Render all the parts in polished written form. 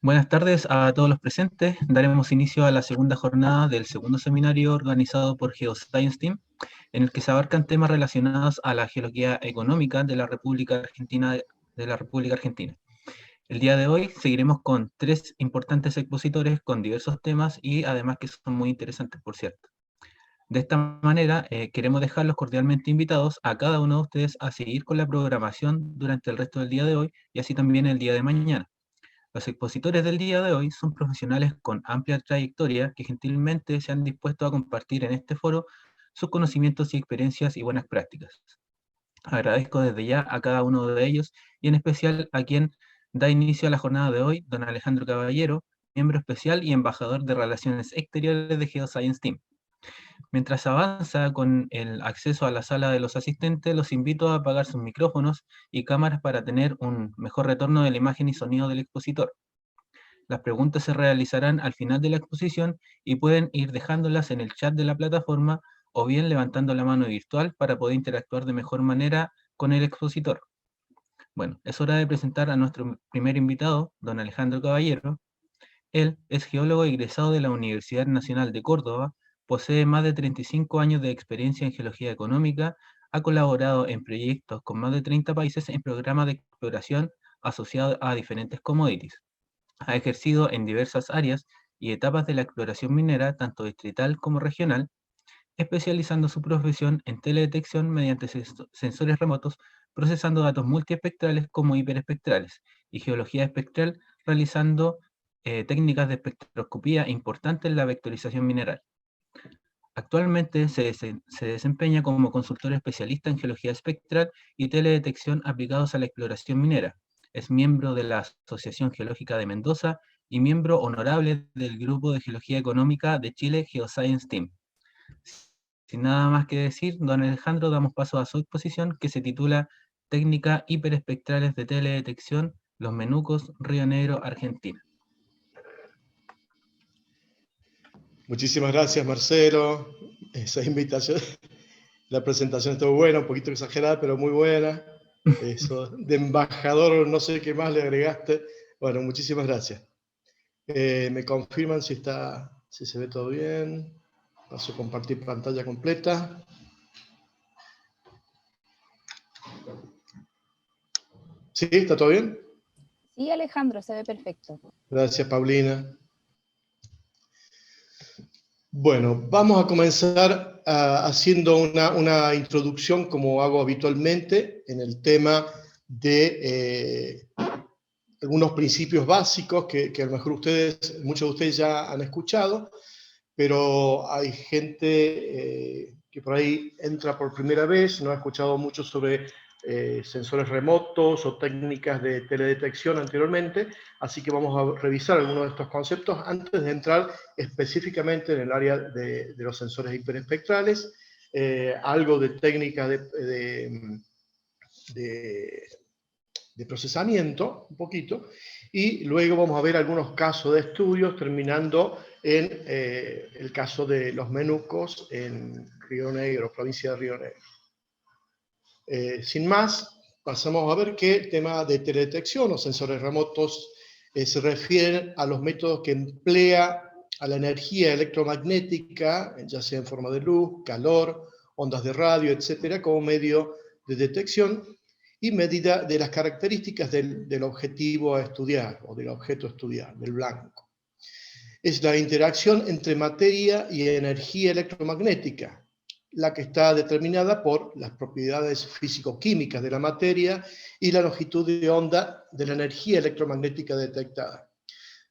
Buenas tardes a todos los presentes. Daremos inicio a la segunda jornada del segundo seminario organizado por Geoscience Team, en el que se abarcan temas relacionados a la geología económica de la República Argentina. El día de hoy seguiremos con tres importantes expositores con diversos temas y además que son muy interesantes, por cierto. De esta manera, queremos dejarlos cordialmente invitados a cada uno de ustedes a seguir con la programación durante el resto del día de hoy y así también el día de mañana. Los expositores del día de hoy son profesionales con amplia trayectoria que gentilmente se han dispuesto a compartir en este foro sus conocimientos y experiencias y buenas prácticas. Agradezco desde ya a cada uno de ellos y en especial a quien da inicio a la jornada de hoy, don Alejandro Caballero, miembro especial y embajador de Relaciones Exteriores de Geoscience Team. Mientras avanza con el acceso a la sala de los asistentes, los invito a apagar sus micrófonos y cámaras para tener un mejor retorno de la imagen y sonido del expositor. Las preguntas se realizarán al final de la exposición y pueden ir dejándolas en el chat de la plataforma o bien levantando la mano virtual para poder interactuar de mejor manera con el expositor. Bueno, es hora de presentar a nuestro primer invitado, don Alejandro Caballero. Él es geólogo egresado de la Universidad Nacional de Córdoba, posee más de 35 años de experiencia en geología económica, ha colaborado en proyectos con más de 30 países en programas de exploración asociados a diferentes commodities. Ha ejercido en diversas áreas y etapas de la exploración minera, tanto distrital como regional, especializando su profesión en teledetección mediante sensores remotos, procesando datos multiespectrales como hiperespectrales, y geología espectral, realizando técnicas de espectroscopía importantes en la vectorización mineral. Actualmente se desempeña como consultor especialista en geología espectral y teledetección aplicados a la exploración minera. Es miembro de la Asociación Geológica de Mendoza y miembro honorable del Grupo de Geología Económica de Chile Geoscience Team. Sin nada más que decir, don Alejandro, damos paso a su exposición que se titula Técnica hiperespectrales de teledetección, Los Menucos, Río Negro, Argentina. Muchísimas gracias, Marcelo. Esa invitación, la presentación estuvo buena, un poquito exagerada, pero muy buena. Eso de embajador, no sé qué más le agregaste. Bueno, muchísimas gracias. Me confirman si se ve todo bien. Paso a compartir pantalla completa. ¿Sí? ¿Está todo bien? Sí, Alejandro, se ve perfecto. Gracias, Paulina. Bueno, vamos a comenzar haciendo una introducción, como hago habitualmente, en el tema de algunos principios básicos que a lo mejor muchos de ustedes ya han escuchado, pero hay gente que por ahí entra por primera vez, no ha escuchado mucho sobre sensores remotos o técnicas de teledetección anteriormente, así que vamos a revisar algunos de estos conceptos antes de entrar específicamente en el área de los sensores hiperespectrales, algo de técnicas de procesamiento, un poquito, y luego vamos a ver algunos casos de estudios, terminando en el caso de los menucos en Río Negro, provincia de Río Negro. Sin más, pasamos a ver que el tema de teledetección o sensores remotos se refieren a los métodos que emplea a la energía electromagnética, ya sea en forma de luz, calor, ondas de radio, etcétera, como medio de detección y medida de las características del objetivo a estudiar o del objeto a estudiar, del blanco. Es la interacción entre materia y energía electromagnética, la que está determinada por las propiedades físico-químicas de la materia y la longitud de onda de la energía electromagnética detectada.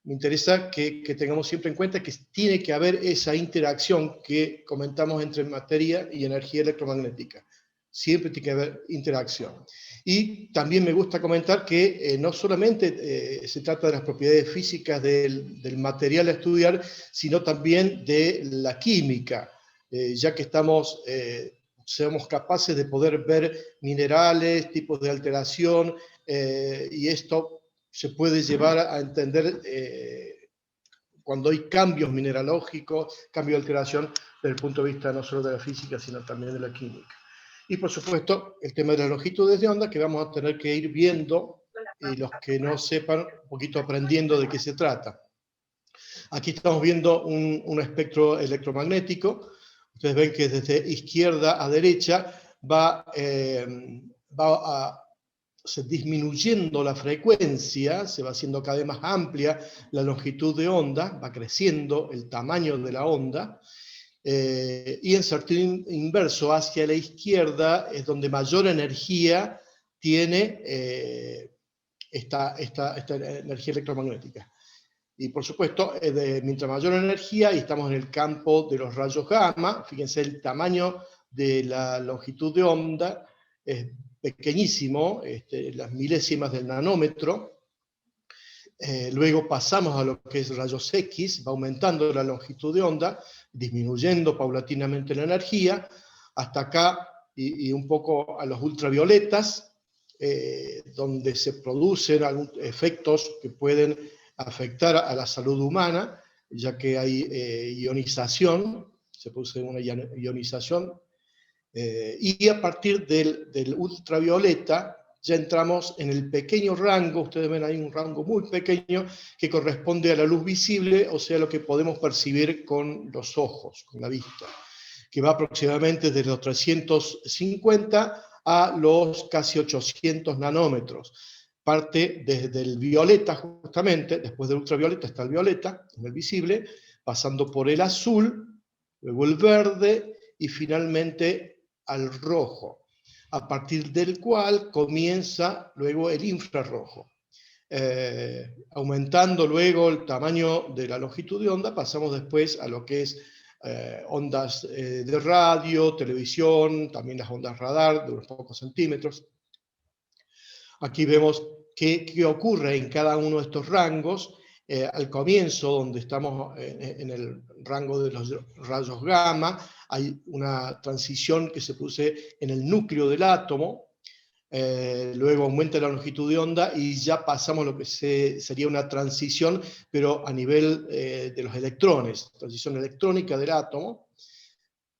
Me interesa que tengamos siempre en cuenta que tiene que haber esa interacción que comentamos entre materia y energía electromagnética. Siempre tiene que haber interacción. Y también me gusta comentar que no solamente se trata de las propiedades físicas del material a estudiar, sino también de la química, ya que seamos capaces de poder ver minerales, tipos de alteración, y esto se puede llevar a entender cuando hay cambios mineralógicos, cambio de alteración desde el punto de vista no solo de la física, sino también de la química. Y por supuesto, el tema de las longitudes de onda, que vamos a tener que ir viendo los que no sepan, un poquito aprendiendo de qué se trata. Aquí estamos viendo un espectro electromagnético. Ustedes ven que desde izquierda a derecha va disminuyendo la frecuencia, se va haciendo cada vez más amplia la longitud de onda, va creciendo el tamaño de la onda, y en sentido inverso hacia la izquierda es donde mayor energía tiene esta energía electromagnética. Y por supuesto, mientras mayor energía, y estamos en el campo de los rayos gamma, fíjense el tamaño de la longitud de onda, es pequeñísimo, las milésimas del nanómetro. Luego pasamos a lo que es rayos X, va aumentando la longitud de onda, disminuyendo paulatinamente la energía, hasta acá, y un poco a los ultravioletas, donde se producen algunos efectos que pueden afectar a la salud humana, ya que hay ionización, se produce una ionización, y a partir del ultravioleta ya entramos en el pequeño rango, ustedes ven ahí un rango muy pequeño que corresponde a la luz visible, o sea, lo que podemos percibir con los ojos, con la vista, que va aproximadamente desde los 350 a los casi 800 nanómetros. Parte desde el violeta, justamente, después del ultravioleta está el violeta, el visible, pasando por el azul, luego el verde y finalmente al rojo, a partir del cual comienza luego el infrarrojo. Aumentando luego el tamaño de la longitud de onda, pasamos después a lo que es ondas de radio, televisión, también las ondas radar de unos pocos centímetros. Aquí vemos qué ocurre en cada uno de estos rangos. Al comienzo, donde estamos en el rango de los rayos gamma, hay una transición que se produce en el núcleo del átomo, luego aumenta la longitud de onda y ya pasamos a lo que sería una transición, pero a nivel de los electrones, transición electrónica del átomo.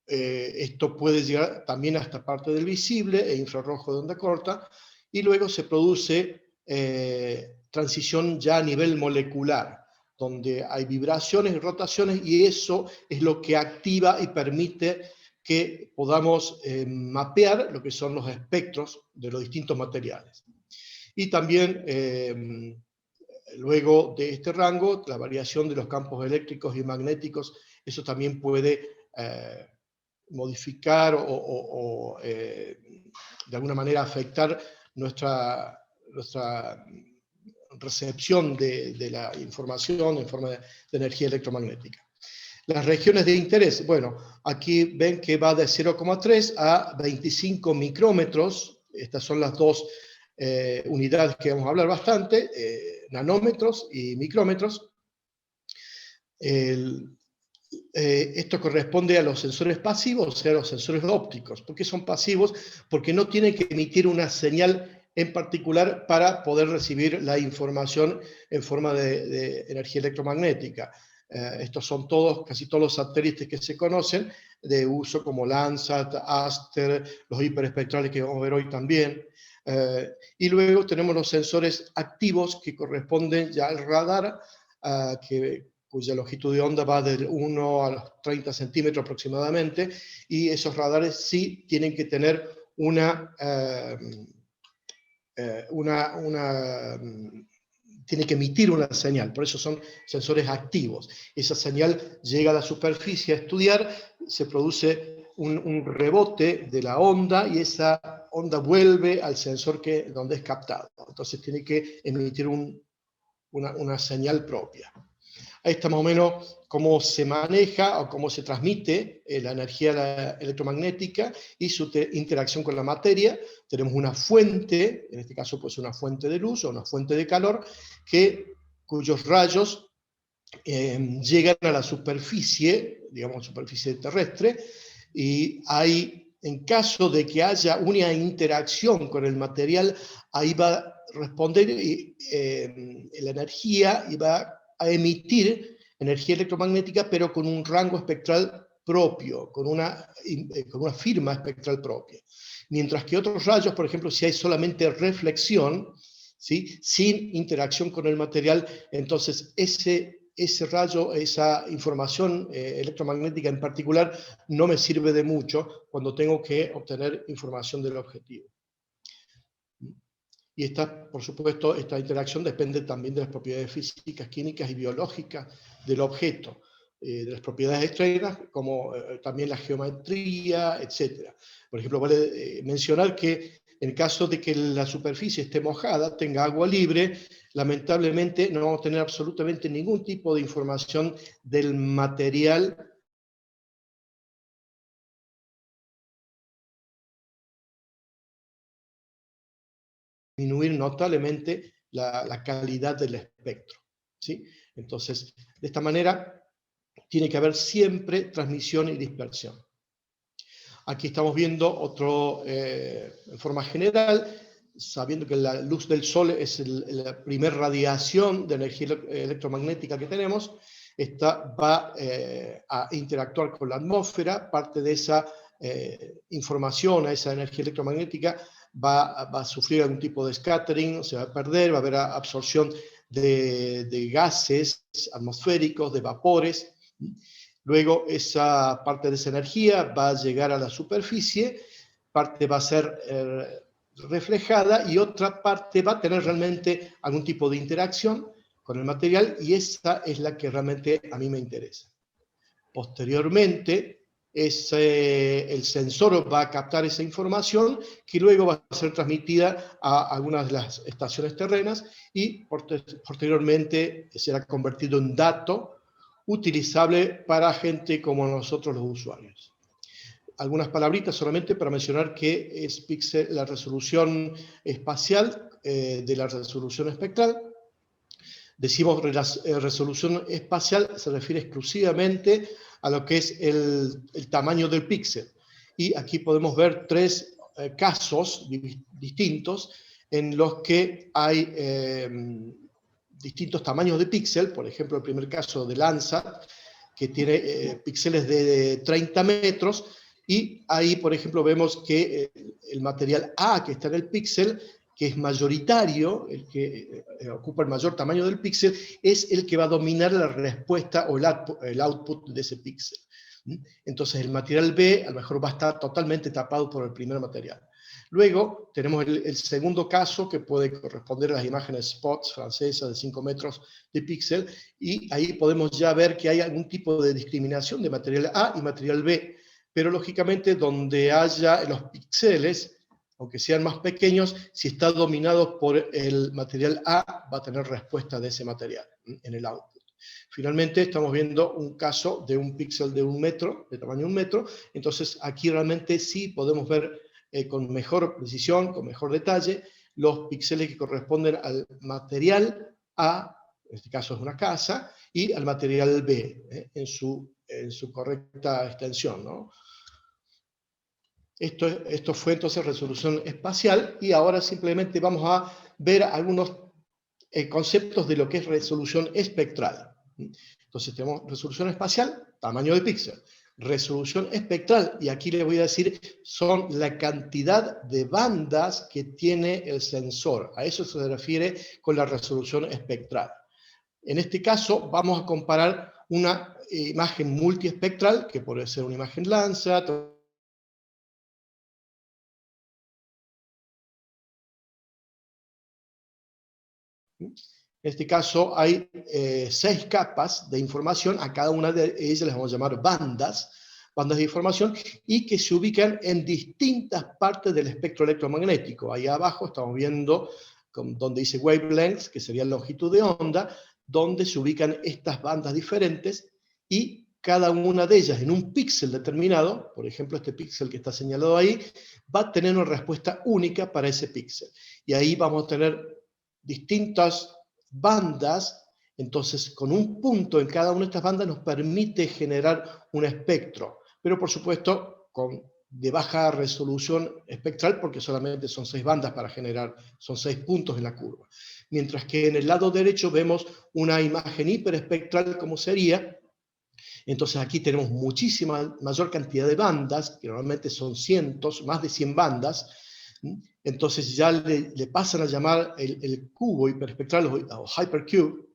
Esto puede llegar también hasta parte del visible e infrarrojo de onda corta, y luego se produce transición ya a nivel molecular, donde hay vibraciones y rotaciones, y eso es lo que activa y permite que podamos mapear lo que son los espectros de los distintos materiales. Y también, luego de este rango, la variación de los campos eléctricos y magnéticos, eso también puede modificar o de alguna manera afectar nuestra recepción de la información en forma de energía electromagnética. Las regiones de interés, bueno, aquí ven que va de 0,3 a 25 micrómetros, estas son las dos unidades que vamos a hablar bastante, nanómetros y micrómetros. Esto corresponde a los sensores pasivos, o sea, a los sensores ópticos. ¿Por qué son pasivos? Porque no tienen que emitir una señal en particular para poder recibir la información en forma de energía electromagnética. Estos son casi todos los satélites que se conocen de uso, como Landsat, Aster, los hiperespectrales que vamos a ver hoy también. Y luego tenemos los sensores activos que corresponden ya al radar, cuya longitud de onda va del 1 a los 30 centímetros aproximadamente, y esos radares sí tienen que tener tiene que emitir una señal, por eso son sensores activos. Esa señal llega a la superficie a estudiar, se produce un rebote de la onda y esa onda vuelve al sensor donde es captado. Entonces tiene que emitir una señal propia. Ahí está más o menos cómo se maneja o cómo se transmite la energía electromagnética y su interacción con la materia. Tenemos una fuente, en este caso puede ser una fuente de luz o una fuente de calor, cuyos rayos llegan a la superficie, digamos superficie terrestre, y en caso de que haya una interacción con el material, ahí va a responder la energía y va a emitir energía electromagnética, pero con un rango espectral propio, con una firma espectral propia. Mientras que otros rayos, por ejemplo, si hay solamente reflexión, ¿sí? Sin interacción con el material. Entonces ese rayo, esa información electromagnética en particular, no me sirve de mucho cuando tengo que obtener información del objetivo. Y por supuesto, esta interacción depende también de las propiedades físicas, químicas y biológicas del objeto, de las propiedades externas, como también la geometría, etc. Por ejemplo, vale mencionar que en el caso de que la superficie esté mojada, tenga agua libre, lamentablemente no vamos a tener absolutamente ningún tipo de información del material disminuir notablemente la calidad del espectro, ¿sí? Entonces, de esta manera, tiene que haber siempre transmisión y dispersión. Aquí estamos viendo otro, en forma general, sabiendo que la luz del sol es la primera radiación de energía electromagnética que tenemos. Esta va a interactuar con la atmósfera, parte de esa información, a esa energía electromagnética, va a sufrir algún tipo de scattering, se va a perder, va a haber absorción de gases atmosféricos, de vapores. Luego esa parte de esa energía va a llegar a la superficie, parte va a ser reflejada y otra parte va a tener realmente algún tipo de interacción con el material, y esa es la que realmente a mí me interesa. Posteriormente, el sensor va a captar esa información que luego va a ser transmitida a algunas de las estaciones terrenas y posteriormente será convertido en dato utilizable para gente como nosotros los usuarios. Algunas palabritas solamente para mencionar que es píxel, la resolución espacial de la resolución espectral. Decimos resolución espacial, se refiere exclusivamente a lo que es el tamaño del píxel. Y aquí podemos ver tres casos distintos en los que hay distintos tamaños de píxel. Por ejemplo, el primer caso de Landsat, que tiene píxeles de 30 metros, y ahí, por ejemplo, vemos que el material A que está en el píxel, que es mayoritario, el que ocupa el mayor tamaño del píxel, es el que va a dominar la respuesta o el output de ese píxel. Entonces el material B a lo mejor va a estar totalmente tapado por el primer material. Luego tenemos el segundo caso, que puede corresponder a las imágenes SPOTS francesas de 5 metros de píxel, y ahí podemos ya ver que hay algún tipo de discriminación de material A y material B, pero lógicamente donde haya los píxeles, aunque sean más pequeños, si está dominado por el material A, va a tener respuesta de ese material en el output. Finalmente, estamos viendo un caso de un píxel de 1 metro, de tamaño 1 metro, entonces aquí realmente sí podemos ver con mejor precisión, con mejor detalle, los píxeles que corresponden al material A, en este caso es una casa, y al material B, en su correcta extensión, ¿no? Esto fue entonces resolución espacial, y ahora simplemente vamos a ver algunos conceptos de lo que es resolución espectral. Entonces tenemos resolución espacial, tamaño de píxel. Resolución espectral, y aquí les voy a decir, son la cantidad de bandas que tiene el sensor. A eso se refiere con la resolución espectral. En este caso vamos a comparar una imagen multiespectral, que puede ser una imagen Landsat. En este caso hay 6 capas de información, a cada una de ellas les vamos a llamar bandas de información, y que se ubican en distintas partes del espectro electromagnético. Ahí abajo estamos viendo donde dice wavelengths, que sería longitud de onda, donde se ubican estas bandas diferentes, y cada una de ellas en un píxel determinado, por ejemplo este píxel que está señalado ahí, va a tener una respuesta única para ese píxel. Y ahí vamos a tener distintas bandas. Entonces con un punto en cada una de estas bandas nos permite generar un espectro, pero por supuesto de baja resolución espectral, porque solamente son 6 bandas para generar, son 6 puntos en la curva. Mientras que en el lado derecho vemos una imagen hiperespectral, como sería. Entonces aquí tenemos muchísima mayor cantidad de bandas, que normalmente son cientos, más de 100 bandas, entonces ya le pasan a llamar el cubo hiperespectral o hypercube,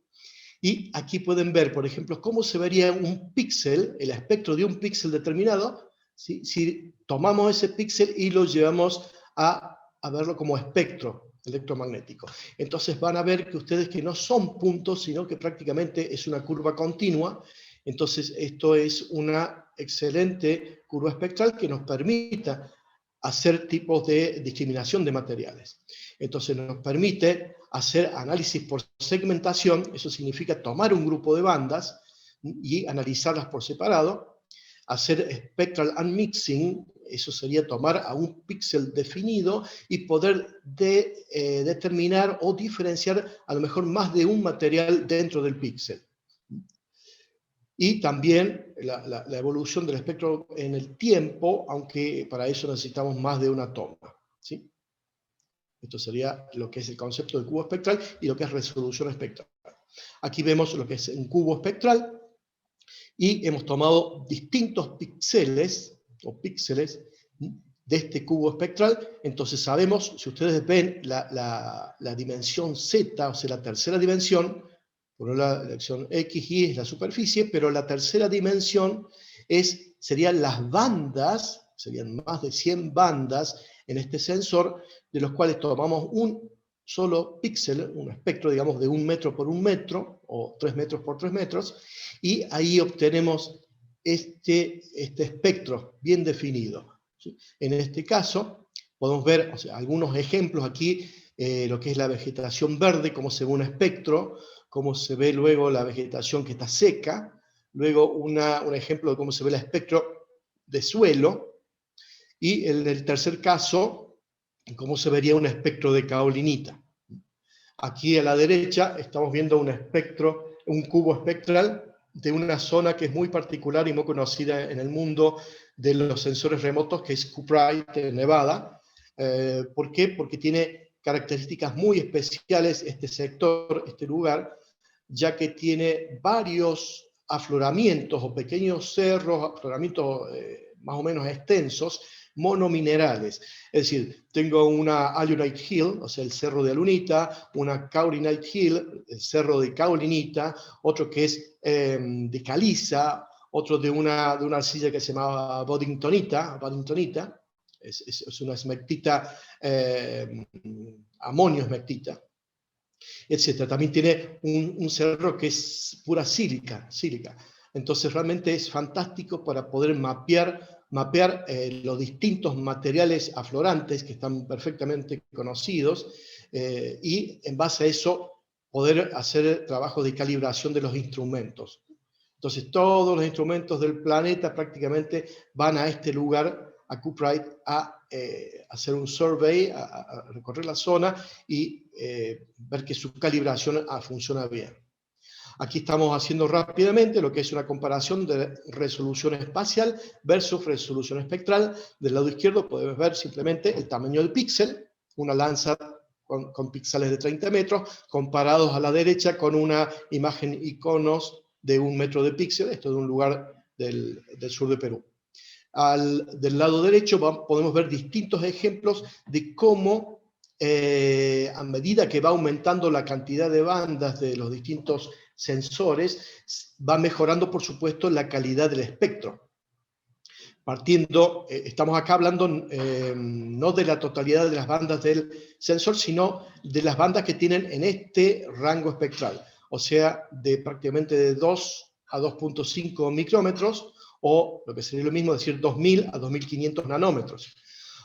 y aquí pueden ver, por ejemplo, cómo se vería un píxel, el espectro de un píxel determinado, si tomamos ese píxel y lo llevamos a verlo como espectro electromagnético. Entonces van a ver que ustedes que no son puntos, sino que prácticamente es una curva continua. Entonces esto es una excelente curva espectral que nos permita hacer tipos de discriminación de materiales. Entonces nos permite hacer análisis por segmentación, eso significa tomar un grupo de bandas y analizarlas por separado, hacer spectral unmixing, eso sería tomar a un píxel definido y poder determinar o diferenciar a lo mejor más de un material dentro del píxel. Y también la evolución del espectro en el tiempo, aunque para eso necesitamos más de una toma, ¿sí? Esto sería lo que es el concepto de cubo espectral y lo que es resolución espectral. Aquí vemos lo que es un cubo espectral y hemos tomado distintos píxeles de este cubo espectral. Entonces sabemos, si ustedes ven la dimensión Z, o sea, la tercera dimensión, por la dirección X, Y es la superficie, pero la tercera dimensión serían las bandas, serían más de 100 bandas en este sensor, de los cuales tomamos un solo píxel, un espectro, digamos, de 1 metro por 1 metro, o 3 metros por 3 metros, y ahí obtenemos este espectro bien definido, ¿sí? En este caso, podemos ver, o sea, algunos ejemplos aquí, lo que es la vegetación verde, cómo se ve un espectro, cómo se ve luego la vegetación que está seca, luego un ejemplo de cómo se ve el espectro de suelo, y en el tercer caso, cómo se vería un espectro de kaolinita. Aquí a la derecha estamos viendo un espectro, un cubo espectral de una zona que es muy particular y muy conocida en el mundo de los sensores remotos, que es Cupright, en Nevada. ¿Por qué? Porque tiene características muy especiales este sector, este lugar, ya que tiene varios afloramientos o pequeños cerros, afloramientos más o menos extensos, monominerales. Es decir, tengo una Alunite Hill, o sea, el cerro de alunita, una Kaulinite Hill, el cerro de kaulinita, otro que es de caliza, otro de una arcilla que se llamaba boddingtonita, es una esmectita, amonio esmectita, etc. También tiene un cerro que es pura sílica. Entonces realmente es fantástico para poder mapear los distintos materiales aflorantes que están perfectamente conocidos, y en base a eso poder hacer trabajo de calibración de los instrumentos. Entonces todos los instrumentos del planeta prácticamente van a este lugar, a Cupright, a hacer un survey, a recorrer la zona y ver que su calibración funciona bien. Aquí estamos haciendo rápidamente lo que es una comparación de resolución espacial versus resolución espectral. Del lado izquierdo podemos ver simplemente el tamaño del píxel, una lanza con píxeles de 30 metros, comparados a la derecha con una imagen iconos de 1 metro de píxel, esto de un lugar del sur de Perú. Del lado derecho podemos ver distintos ejemplos de cómo a medida que va aumentando la cantidad de bandas de los distintos sensores, va mejorando, por supuesto, la calidad del espectro. Estamos acá hablando no de la totalidad de las bandas del sensor, sino de las bandas que tienen en este rango espectral, o sea, prácticamente de 2 a 2.5 micrómetros, o lo que sería lo mismo decir 2000 a 2500 nanómetros.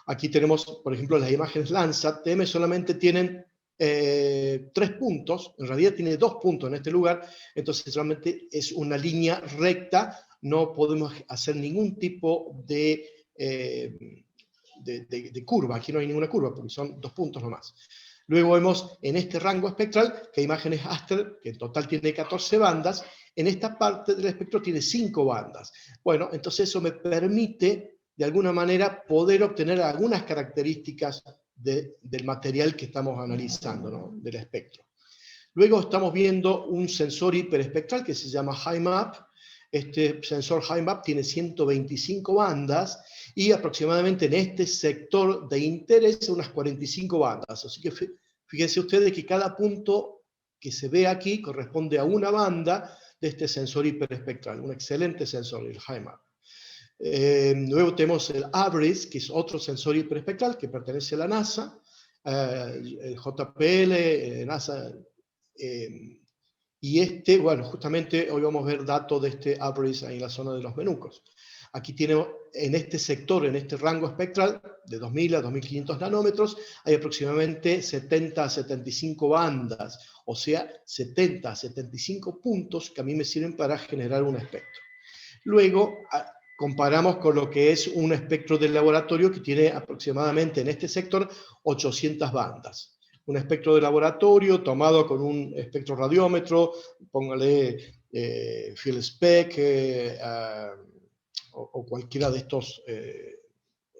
Aquí tenemos, por ejemplo, las imágenes Landsat TM solamente tienen 3 puntos, en realidad tiene 2 puntos en este lugar, entonces realmente es una línea recta, no podemos hacer ningún tipo de curva, aquí no hay ninguna curva porque son 2 puntos nomás. Luego vemos en este rango espectral que imágenes Aster, que en total tiene 14 bandas, en esta parte del espectro tiene 5 bandas. Bueno, entonces eso me permite de alguna manera poder obtener algunas características del material que estamos analizando, ¿no? Del espectro. Luego estamos viendo un sensor hiperespectral que se llama HIMAP. Este sensor HIMAP tiene 125 bandas y aproximadamente en este sector de interés unas 45 bandas. Así que fíjense ustedes que cada punto que se ve aquí corresponde a una banda de este sensor hiperespectral, un excelente sensor, el HIMARS. Luego tenemos el ABRIS, que es otro sensor hiperespectral que pertenece a la NASA, el JPL, NASA, y bueno, justamente hoy vamos a ver datos de este ABRIS ahí en la zona de los Menucos. Aquí tiene, en este sector, en este rango espectral, de 2000 a 2500 nanómetros, hay aproximadamente 70 a 75 bandas, o sea, 70 a 75 puntos que a mí me sirven para generar un espectro. Luego, comparamos con lo que es un espectro del laboratorio que tiene aproximadamente en este sector 800 bandas. Un espectro de laboratorio tomado con un espectro radiómetro, póngale field spec o cualquiera de estos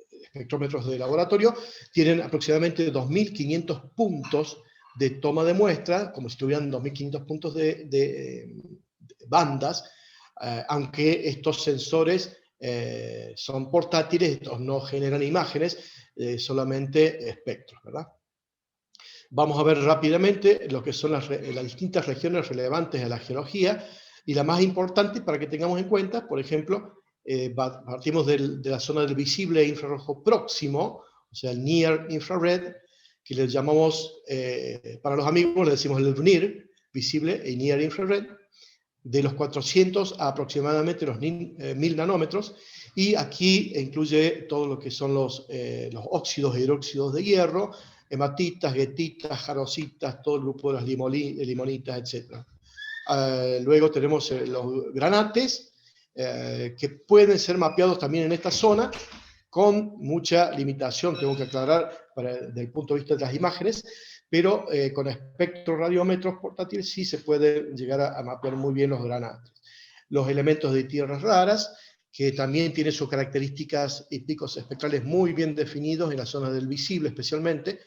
espectrómetros de laboratorio, tienen aproximadamente 2500 puntos de toma de muestra, como si tuvieran 2500 puntos de bandas, aunque estos sensores son portátiles, estos no generan imágenes, solamente espectros, ¿verdad? Vamos a ver rápidamente lo que son las distintas regiones relevantes de la geología, y la más importante para que tengamos en cuenta, por ejemplo, partimos de la zona del visible infrarrojo próximo, o sea, el Near Infrared, que le llamamos, para los amigos le decimos el NIR, visible y Near Infrared, de los 400 a aproximadamente los 1000 nanómetros, y aquí incluye todo lo que son los óxidos e hidróxidos de hierro, hematitas, guetitas, jarositas, todo el grupo de las limonitas, etc. Luego tenemos los granates, que pueden ser mapeados también en esta zona, con mucha limitación, tengo que aclarar, desde el punto de vista de las imágenes, pero con espectroradiómetros portátiles sí se puede llegar a mapear muy bien los granates. Los elementos de tierras raras, que también tienen sus características y picos espectrales muy bien definidos en la zona del visible especialmente,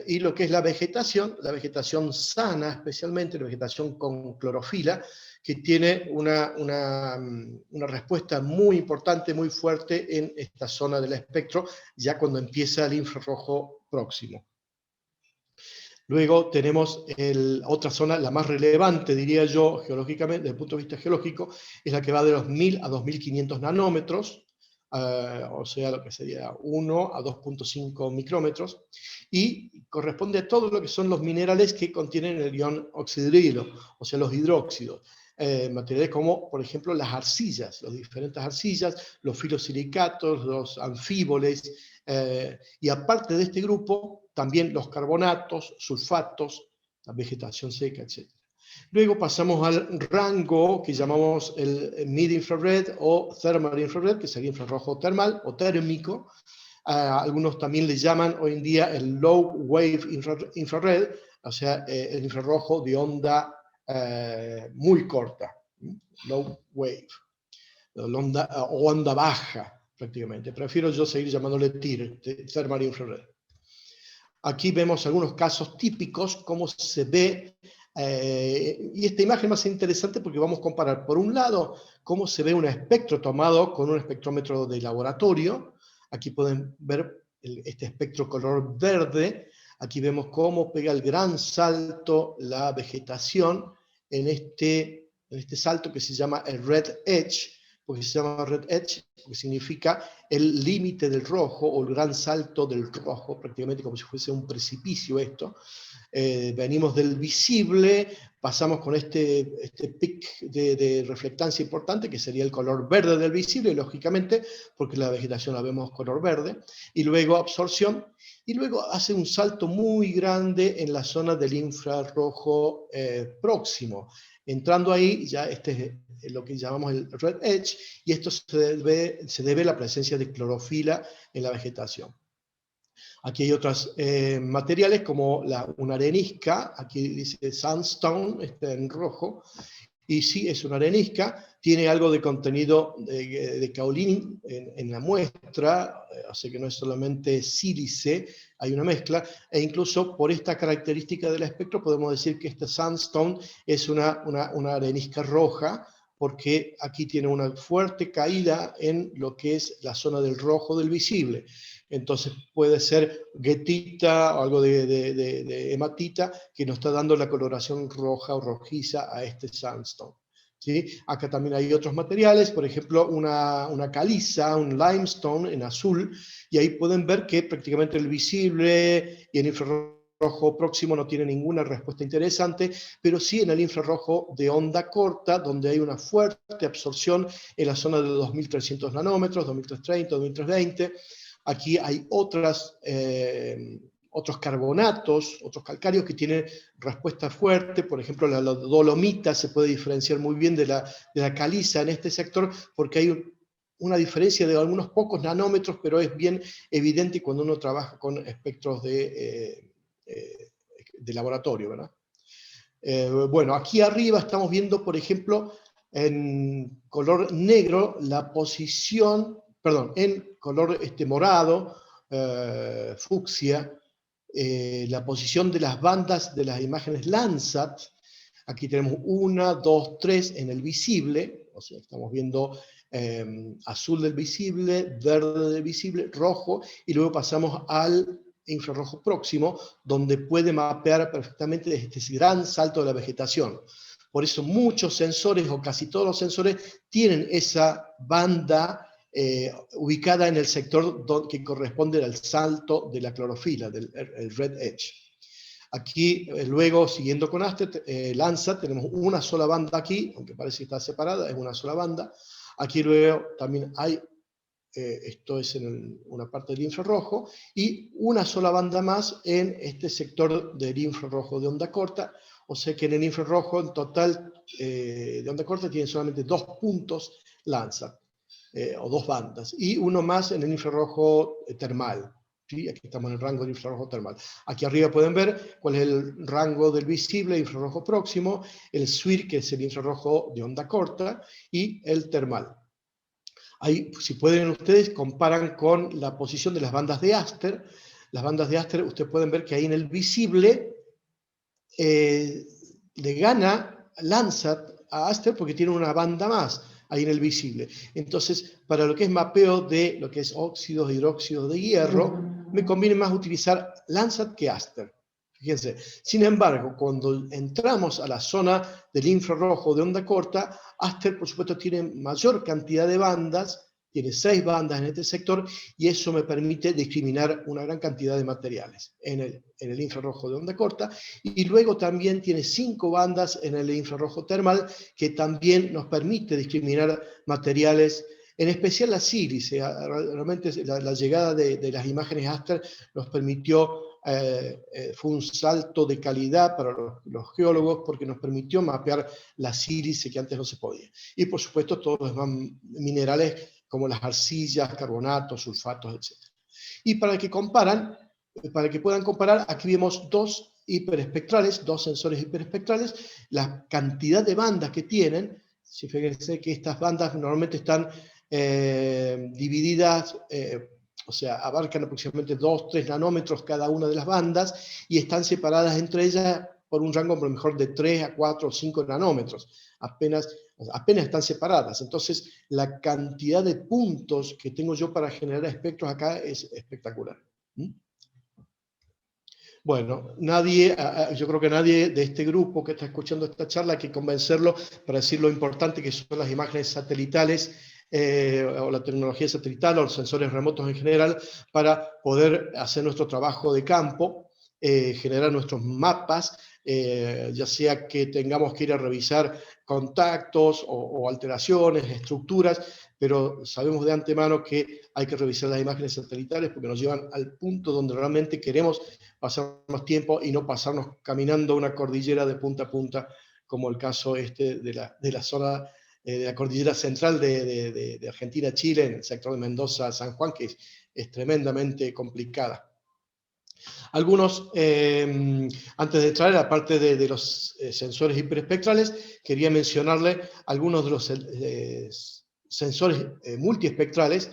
y lo que es la vegetación sana especialmente, la vegetación con clorofila, que tiene una respuesta muy importante, muy fuerte en esta zona del espectro, ya cuando empieza el infrarrojo próximo. Luego tenemos otra zona, la más relevante, diría yo, geológicamente, desde el punto de vista geológico, es la que va de los 1000 a 2500 nanómetros, o sea, lo que sería 1 a 2.5 micrómetros, y corresponde a todo lo que son los minerales que contienen el ion oxidrilo, o sea, los hidróxidos. Materiales como, por ejemplo, las arcillas, las diferentes arcillas, los filosilicatos, los anfíboles, y aparte de este grupo, también los carbonatos, sulfatos, la vegetación seca, etc. Luego pasamos al rango que llamamos el mid-infrared o thermal infrared, que sería infrarrojo termal o térmico. Algunos también le llaman hoy en día el low wave infrared, o sea, el infrarrojo de onda muy corta, low wave, o onda baja prácticamente. Prefiero yo seguir llamándole TIR, thermal infrared. Aquí vemos algunos casos típicos, cómo se ve, y esta imagen más interesante porque vamos a comparar, por un lado, cómo se ve un espectro tomado con un espectrómetro de laboratorio. Aquí pueden ver este espectro color verde. Aquí vemos cómo pega el gran salto la vegetación en este salto que se llama el Red Edge, porque se llama Red Edge, porque significa el límite del rojo, o el gran salto del rojo, prácticamente como si fuese un precipicio esto. Venimos del visible, pasamos con este pic de reflectancia importante, que sería el color verde del visible, lógicamente, porque la vegetación la vemos color verde, y luego absorción, y luego hace un salto muy grande en la zona del infrarrojo próximo. Entrando ahí, ya este es lo que llamamos el Red Edge, y esto se debe a la presencia de clorofila en la vegetación. Aquí hay otros materiales como una arenisca, aquí dice sandstone, en rojo, y sí, es una arenisca, tiene algo de contenido de kaolín en la muestra, así que no es solamente sílice, hay una mezcla, e incluso por esta característica del espectro podemos decir que este sandstone es una arenisca roja, porque aquí tiene una fuerte caída en lo que es la zona del rojo del visible. Entonces puede ser guetita o algo de hematita que nos está dando la coloración roja o rojiza a este sandstone. ¿Sí? Acá también hay otros materiales, por ejemplo una caliza, un limestone en azul, y ahí pueden ver que prácticamente el visible y el infrarrojo próximo no tiene ninguna respuesta interesante, pero sí en el infrarrojo de onda corta, donde hay una fuerte absorción en la zona de 2300 nanómetros, 2330, 2320. Aquí hay otros carbonatos, otros calcáreos que tienen respuesta fuerte. Por ejemplo, la dolomita se puede diferenciar muy bien de la caliza en este sector, porque hay una diferencia de algunos pocos nanómetros, pero es bien evidente cuando uno trabaja con espectros de laboratorio, ¿verdad? Bueno, aquí arriba estamos viendo, por ejemplo, en color negro la posición, perdón, en color morado, fucsia, la posición de las bandas de las imágenes Landsat. Aquí tenemos 1, 2, 3 en el visible, o sea, estamos viendo azul del visible, verde del visible, rojo, y luego pasamos al infrarrojo próximo, donde puede mapear perfectamente este gran salto de la vegetación. Por eso muchos sensores, o casi todos los sensores, tienen esa banda ubicada en el sector que corresponde al salto de la clorofila, del red edge. Aquí, luego, siguiendo con Landsat, tenemos una sola banda aquí, aunque parece que está separada, es una sola banda. Aquí luego también hay, esto es en una parte del infrarrojo, y una sola banda más en este sector del infrarrojo de onda corta. O sea que en el infrarrojo, en total, de onda corta, tiene solamente 2 puntos Landsat, o 2 bandas, y uno más en el infrarrojo termal. ¿Sí? Aquí estamos en el rango del infrarrojo termal. Aquí arriba pueden ver cuál es el rango del visible, infrarrojo próximo, el SWIR, que es el infrarrojo de onda corta, y el termal. Ahí, si pueden ustedes, comparan con la posición de las bandas de Aster. Las bandas de Aster, ustedes pueden ver que ahí en el visible le gana Landsat a Aster porque tiene una banda más ahí en el visible. Entonces, para lo que es mapeo de lo que es óxidos, hidróxidos de hierro, me conviene más utilizar Landsat que Aster. Fíjense. Sin embargo, cuando entramos a la zona del infrarrojo de onda corta, Aster, por supuesto, tiene mayor cantidad de bandas, tiene 6 bandas en este sector, y eso me permite discriminar una gran cantidad de materiales en el infrarrojo de onda corta, y luego también tiene 5 bandas en el infrarrojo termal, que también nos permite discriminar materiales, en especial la sílice. Realmente la llegada de las imágenes Aster nos permitió, fue un salto de calidad para los geólogos, porque nos permitió mapear la sílice que antes no se podía. Y por supuesto todos los demás minerales como las arcillas, carbonatos, sulfatos, etc. Y para que puedan comparar, aquí vemos 2 hiperespectrales, 2 sensores hiperespectrales, la cantidad de bandas que tienen. Si fíjense que estas bandas normalmente están divididas, o sea, abarcan aproximadamente 2-3 nanómetros cada una de las bandas, y están separadas entre ellas por un rango, por lo mejor, de 3 a 4 o 5 nanómetros. Apenas están separadas. Entonces, la cantidad de puntos que tengo yo para generar espectros acá es espectacular. Bueno, yo creo que nadie de este grupo que está escuchando esta charla hay que convencerlo para decir lo importante que son las imágenes satelitales, o la tecnología satelital, o los sensores remotos en general, para poder hacer nuestro trabajo de campo, generar nuestros mapas, ya sea que tengamos que ir a revisar contactos o alteraciones, estructuras, pero sabemos de antemano que hay que revisar las imágenes satelitales porque nos llevan al punto donde realmente queremos pasar más tiempo y no pasarnos caminando una cordillera de punta a punta, como el caso de la zona de la cordillera central de Argentina-Chile, en el sector de Mendoza-San Juan, que es tremendamente complicada. Algunos, antes de entrar a la parte de los sensores hiperespectrales, quería mencionarle algunos de los sensores multiespectrales.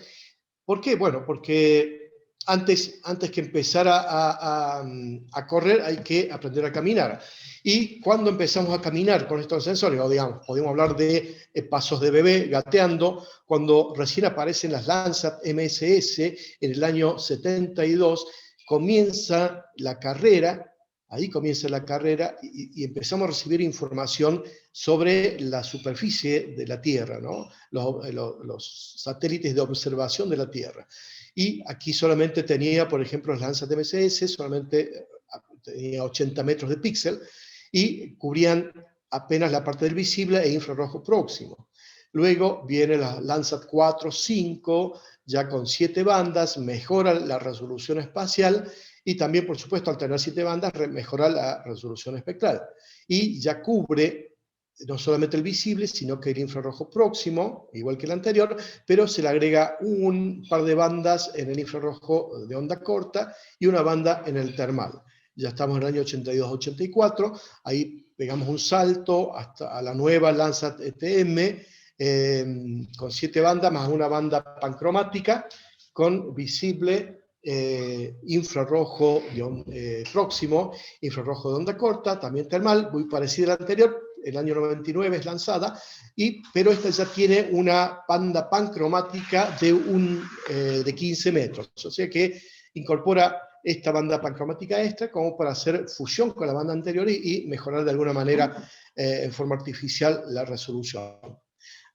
¿Por qué? Bueno, porque antes que empezar a correr hay que aprender a caminar. Y cuando empezamos a caminar con estos sensores, o digamos, podemos hablar de pasos de bebé, gateando, cuando recién aparecen las Landsat MSS en el año 72, comienza la carrera, ahí comienza la carrera y empezamos a recibir información sobre la superficie de la Tierra, ¿no? Los satélites de observación de la Tierra. Y aquí solamente tenía, por ejemplo, las Landsat MSS, solamente tenía 80 metros de píxel, y cubrían apenas la parte del visible e infrarrojo próximo. Luego viene la Landsat 4, 5, ya con 7 bandas, mejora la resolución espacial y también, por supuesto, al tener 7 bandas, mejora la resolución espectral. Y ya cubre no solamente el visible, sino que el infrarrojo próximo, igual que el anterior, pero se le agrega un par de bandas en el infrarrojo de onda corta y una banda en el termal. Ya estamos en el año 82-84, ahí pegamos un salto hasta a la nueva Landsat ETM, con 7 bandas más una banda pancromática, con visible, infrarrojo próximo, infrarrojo de onda corta, también termal, muy parecida al anterior, el año 99 es lanzada, pero esta ya tiene una banda pancromática de 15 metros, o sea que incorpora esta banda pancromática extra como para hacer fusión con la banda anterior y mejorar de alguna manera en forma artificial la resolución.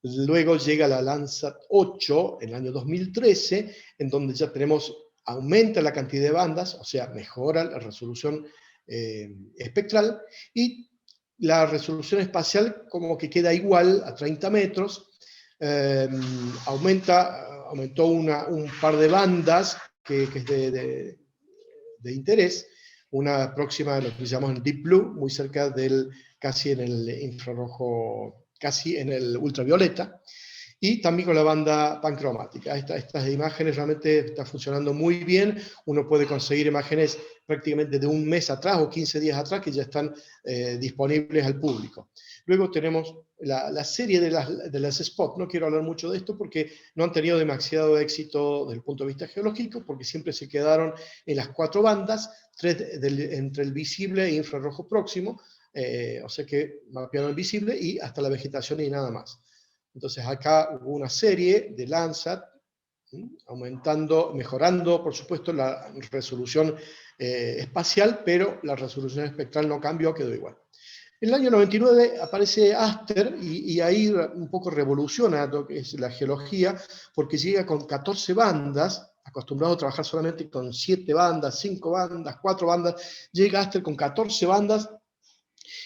Luego llega la Landsat 8 en el año 2013, en donde ya aumenta la cantidad de bandas, o sea, mejora la resolución espectral, y la resolución espacial como que queda igual a 30 metros, aumentó un par de bandas que es de interés, una próxima de lo que llamamos el Deep Blue, muy cerca casi en el infrarrojo, casi en el ultravioleta, y también con la banda pancromática. Estas imágenes realmente están funcionando muy bien. Uno puede conseguir imágenes prácticamente de un mes atrás o 15 días atrás que ya están disponibles al público. Luego tenemos la serie de las Spot. No quiero hablar mucho de esto porque no han tenido demasiado éxito desde el punto de vista geológico, porque siempre se quedaron en las 4 bandas, 3 entre el visible e infrarrojo próximo, o sea que mapearon el visible y hasta la vegetación y nada más. Entonces acá hubo una serie de Landsat, mejorando por supuesto la resolución espacial, pero la resolución espectral no cambió, quedó igual. En el año 99 aparece Aster y ahí un poco revoluciona lo que es la geología, porque llega con 14 bandas, acostumbrado a trabajar solamente con 7 bandas, 5 bandas, 4 bandas, llega Aster con 14 bandas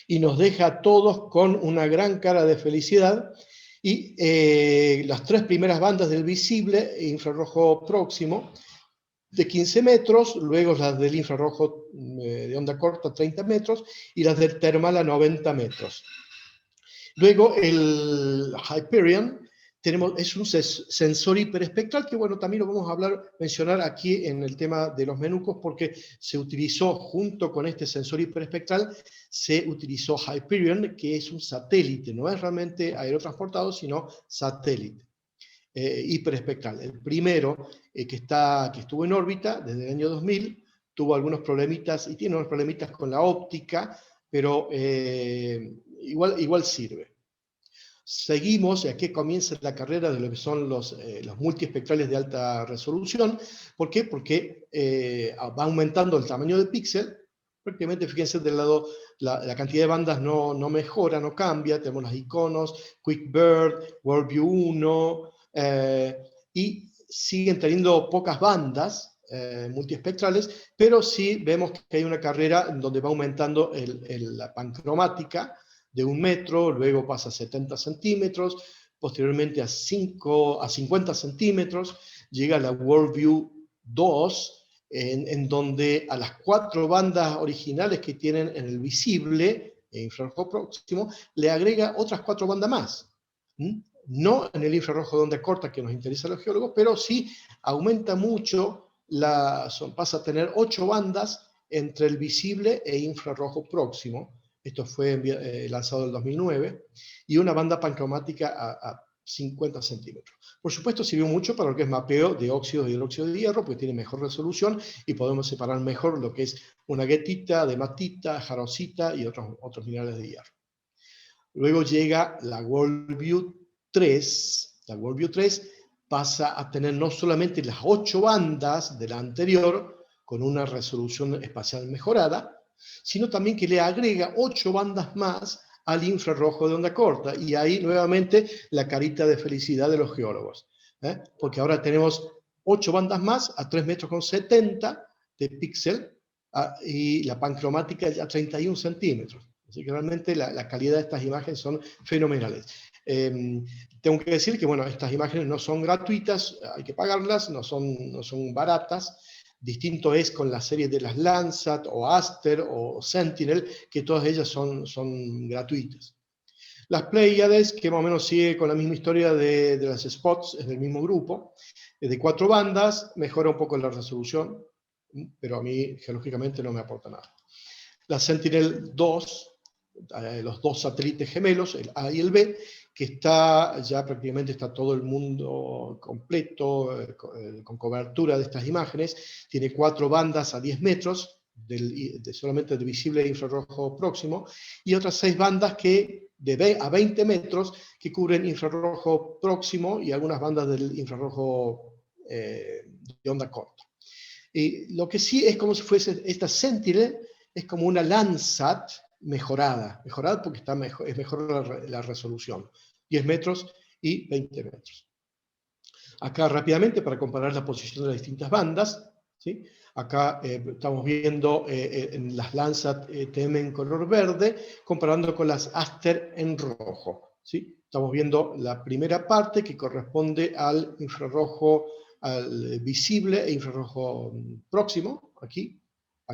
y nos deja a todos con una gran cara de felicidad. Y las 3 primeras bandas del visible e infrarrojo próximo de 15 metros, luego las del infrarrojo de onda corta 30 metros y las del termal a 90 metros. Luego el Hyperion es un sensor hiperespectral que, bueno, también lo vamos a mencionar aquí en el tema de los menucos, porque se utilizó junto con este sensor hiperespectral, se utilizó Hyperion, que es un satélite, no es realmente aerotransportado, sino satélite hiperespectral. El primero que estuvo en órbita desde el año 2000, tuvo algunos problemitas y tiene unos problemitas con la óptica, pero igual sirve. Seguimos, y aquí comienza la carrera de lo que son los multiespectrales de alta resolución. ¿Por qué? Porque va aumentando el tamaño del píxel. Prácticamente, fíjense, del lado, la cantidad de bandas no mejora, no cambia. Tenemos los iconos, QuickBird, WorldView 1, y siguen teniendo pocas bandas multiespectrales, pero sí vemos que hay una carrera en donde va aumentando la pancromática, de 1 metro, luego pasa a 70 centímetros, posteriormente a 50 centímetros, llega la WorldView 2, en donde a las 4 bandas originales que tienen en el visible, e infrarrojo próximo, le agrega otras 4 bandas más. No en el infrarrojo de onda corta que nos interesa a los geólogos, pero sí aumenta mucho, pasa a tener 8 bandas entre el visible e infrarrojo próximo. Esto fue lanzado en el 2009, y una banda pancromática 50 centímetros. Por supuesto, sirvió mucho para lo que es mapeo de óxidos y hidróxido de hierro, porque tiene mejor resolución y podemos separar mejor lo que es una guetita, dematita, jarosita y otros minerales de hierro. Luego llega la Worldview 3. La Worldview 3 pasa a tener no solamente las 8 bandas de la anterior, con una resolución espacial mejorada, sino también que le agrega 8 bandas más al infrarrojo de onda corta. Y ahí nuevamente la carita de felicidad de los geólogos. Porque ahora tenemos 8 bandas más a 3,70 metros de píxel y la pancromática ya 31 centímetros. Así que realmente la calidad de estas imágenes son fenomenales. Tengo que decir que bueno, estas imágenes no son gratuitas, hay que pagarlas, no son baratas. Distinto es con la serie de las Landsat o Aster o Sentinel, que todas ellas son gratuitas. Las Pleiades, que más o menos sigue con la misma historia de las Spots, es del mismo grupo, es de 4 bandas, mejora un poco la resolución, pero a mí geológicamente no me aporta nada. La Sentinel-2, los 2 satélites gemelos, el A y el B, que ya prácticamente está todo el mundo completo, con cobertura de estas imágenes, tiene 4 bandas a 10 metros, solamente del visible infrarrojo próximo, y otras 6 bandas a 20 metros que cubren infrarrojo próximo y algunas bandas del infrarrojo de onda corta. Y lo que sí es como si fuese esta Sentinel, es como una Landsat mejorada porque es mejor la resolución, 10 metros y 20 metros. Acá rápidamente para comparar la posición de las distintas bandas, ¿sí? Acá estamos viendo en las Landsat TM en color verde, comparando con las Aster en rojo, ¿sí? Estamos viendo la primera parte que corresponde al infrarrojo, al visible e infrarrojo próximo, aquí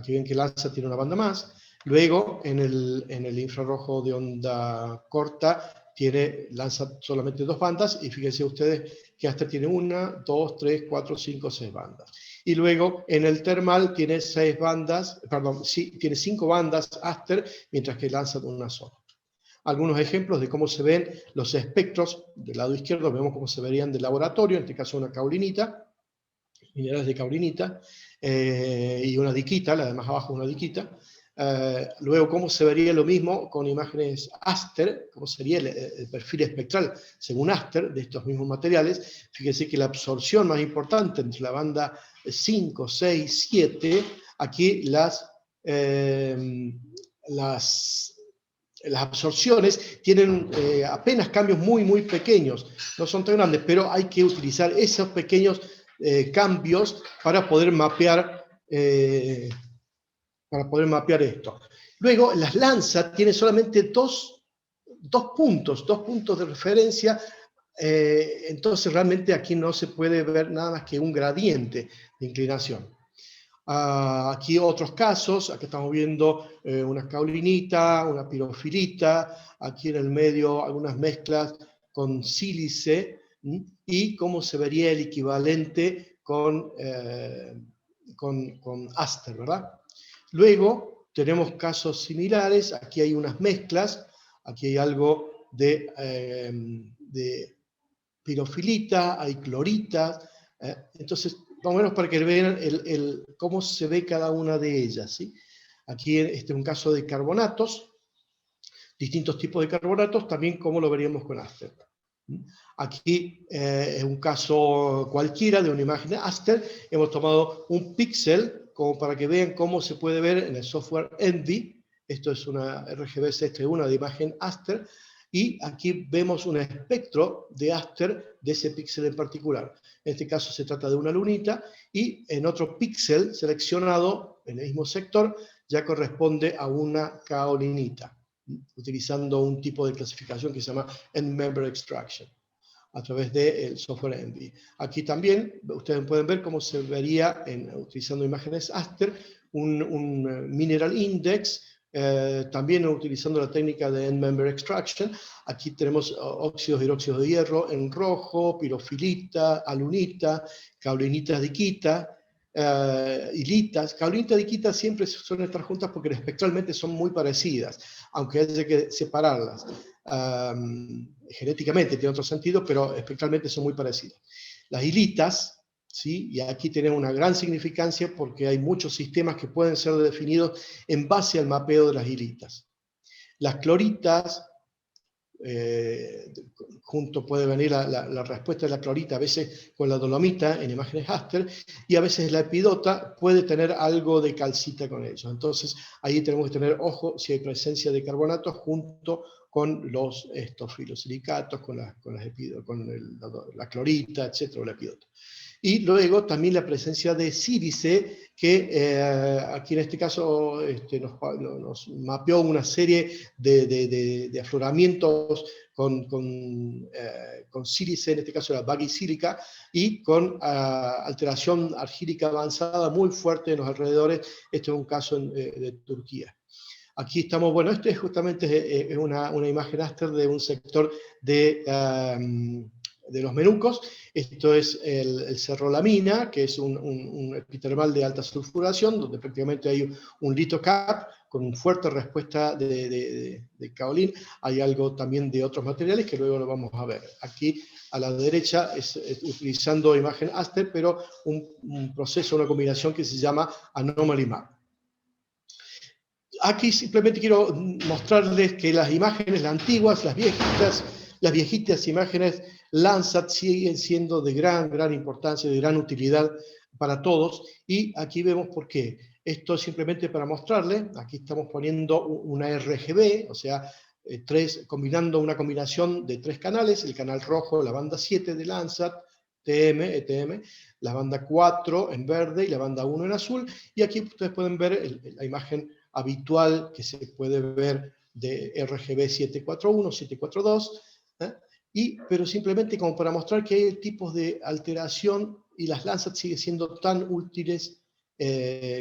ven que Landsat tiene una banda más. Luego, en el infrarrojo de onda corta, tiene Landsat solamente 2 bandas, y fíjense ustedes que Aster tiene 1, 2, 3, 4, 5, 6 bandas. Y luego, en el termal, tiene 6 bandas, perdón, sí, tiene 5 bandas Aster, mientras que Landsat una sola. Algunos ejemplos de cómo se ven los espectros. Del lado izquierdo vemos cómo se verían del laboratorio, en este caso una caulinita, minerales de caulinita, y una diquita, la de más abajo una diquita. Luego, cómo se vería lo mismo con imágenes Aster, cómo sería el perfil espectral según Aster de estos mismos materiales. Fíjense que la absorción más importante entre la banda 5, 6, 7, aquí las absorciones tienen apenas cambios muy, muy pequeños, no son tan grandes, pero hay que utilizar esos pequeños cambios para poder mapear esto. Luego, las Landsat tienen solamente dos puntos de referencia, entonces realmente aquí no se puede ver nada más que un gradiente de inclinación. Aquí otros casos, aquí estamos viendo una caulinita, una pirofilita, aquí en el medio algunas mezclas con sílice, y cómo se vería el equivalente con Aster, ¿verdad? Luego tenemos casos similares, aquí hay unas mezclas, aquí hay algo de pirofilita, hay clorita, entonces más o menos para que vean cómo se ve cada una de ellas, ¿sí? Aquí este es un caso de carbonatos, distintos tipos de carbonatos, también como lo veríamos con Aster. Aquí es un caso cualquiera de una imagen de Aster, hemos tomado un píxel como para que vean cómo se puede ver en el software Envy. Esto es una RGB CST1 de imagen Aster, y aquí vemos un espectro de Aster de ese píxel en particular. En este caso se trata de una lunita, y en otro píxel seleccionado en el mismo sector ya corresponde a una kaolinita, utilizando un tipo de clasificación que se llama End-Member Extraction a través del software Envy. Aquí también ustedes pueden ver cómo se vería, utilizando imágenes Aster, un mineral index, también utilizando la técnica de End-Member Extraction. Aquí tenemos óxidos, hidróxidos de hierro en rojo, pirofilita, alunita, caulinita, diquita, hilitas. Caolinita y diquita siempre suelen estar juntas porque espectralmente son muy parecidas, aunque haya que separarlas. Genéticamente tiene otro sentido, pero espectralmente son muy parecidas. Las hilitas, ¿sí? Y aquí tenemos una gran significancia porque hay muchos sistemas que pueden ser definidos en base al mapeo de las hilitas. Las cloritas, junto puede venir la respuesta de la clorita, a veces con la dolomita en imágenes Aster, y a veces la epidota puede tener algo de calcita con ellos. Entonces ahí tenemos que tener ojo si hay presencia de carbonatos junto con estos filosilicatos, con la clorita, etcétera, o la epidota. Y luego también la presencia de sílice, que aquí en este caso nos mapeó una serie de afloramientos con sílice, en este caso la bagicílica, y con alteración argílica avanzada muy fuerte en los alrededores. Este es un caso de Turquía. Aquí estamos, bueno, este justamente es una imagen Aster de un sector de los Menucos. Esto es el Cerro La Mina, que es un epitermal de alta sulfuración, donde prácticamente hay un litocap con fuerte respuesta de caolín. Hay algo también de otros materiales que luego lo vamos a ver. Aquí a la derecha es utilizando imagen Aster, pero un proceso, una combinación que se llama Anomaly Map. Aquí simplemente quiero mostrarles que las imágenes, las antiguas, las viejitas imágenes Landsat siguen siendo de gran importancia, de gran utilidad para todos, y aquí vemos por qué. Esto es simplemente para mostrarles, aquí estamos poniendo una RGB, o sea, combinando una combinación de 3 canales, el canal rojo, la banda 7 de Landsat, ETM, la banda 4 en verde y la banda 1 en azul, y aquí ustedes pueden ver la imagen habitual que se puede ver de RGB 741, 742, pero simplemente como para mostrar que hay tipos de alteración y las Landsat siguen siendo tan útiles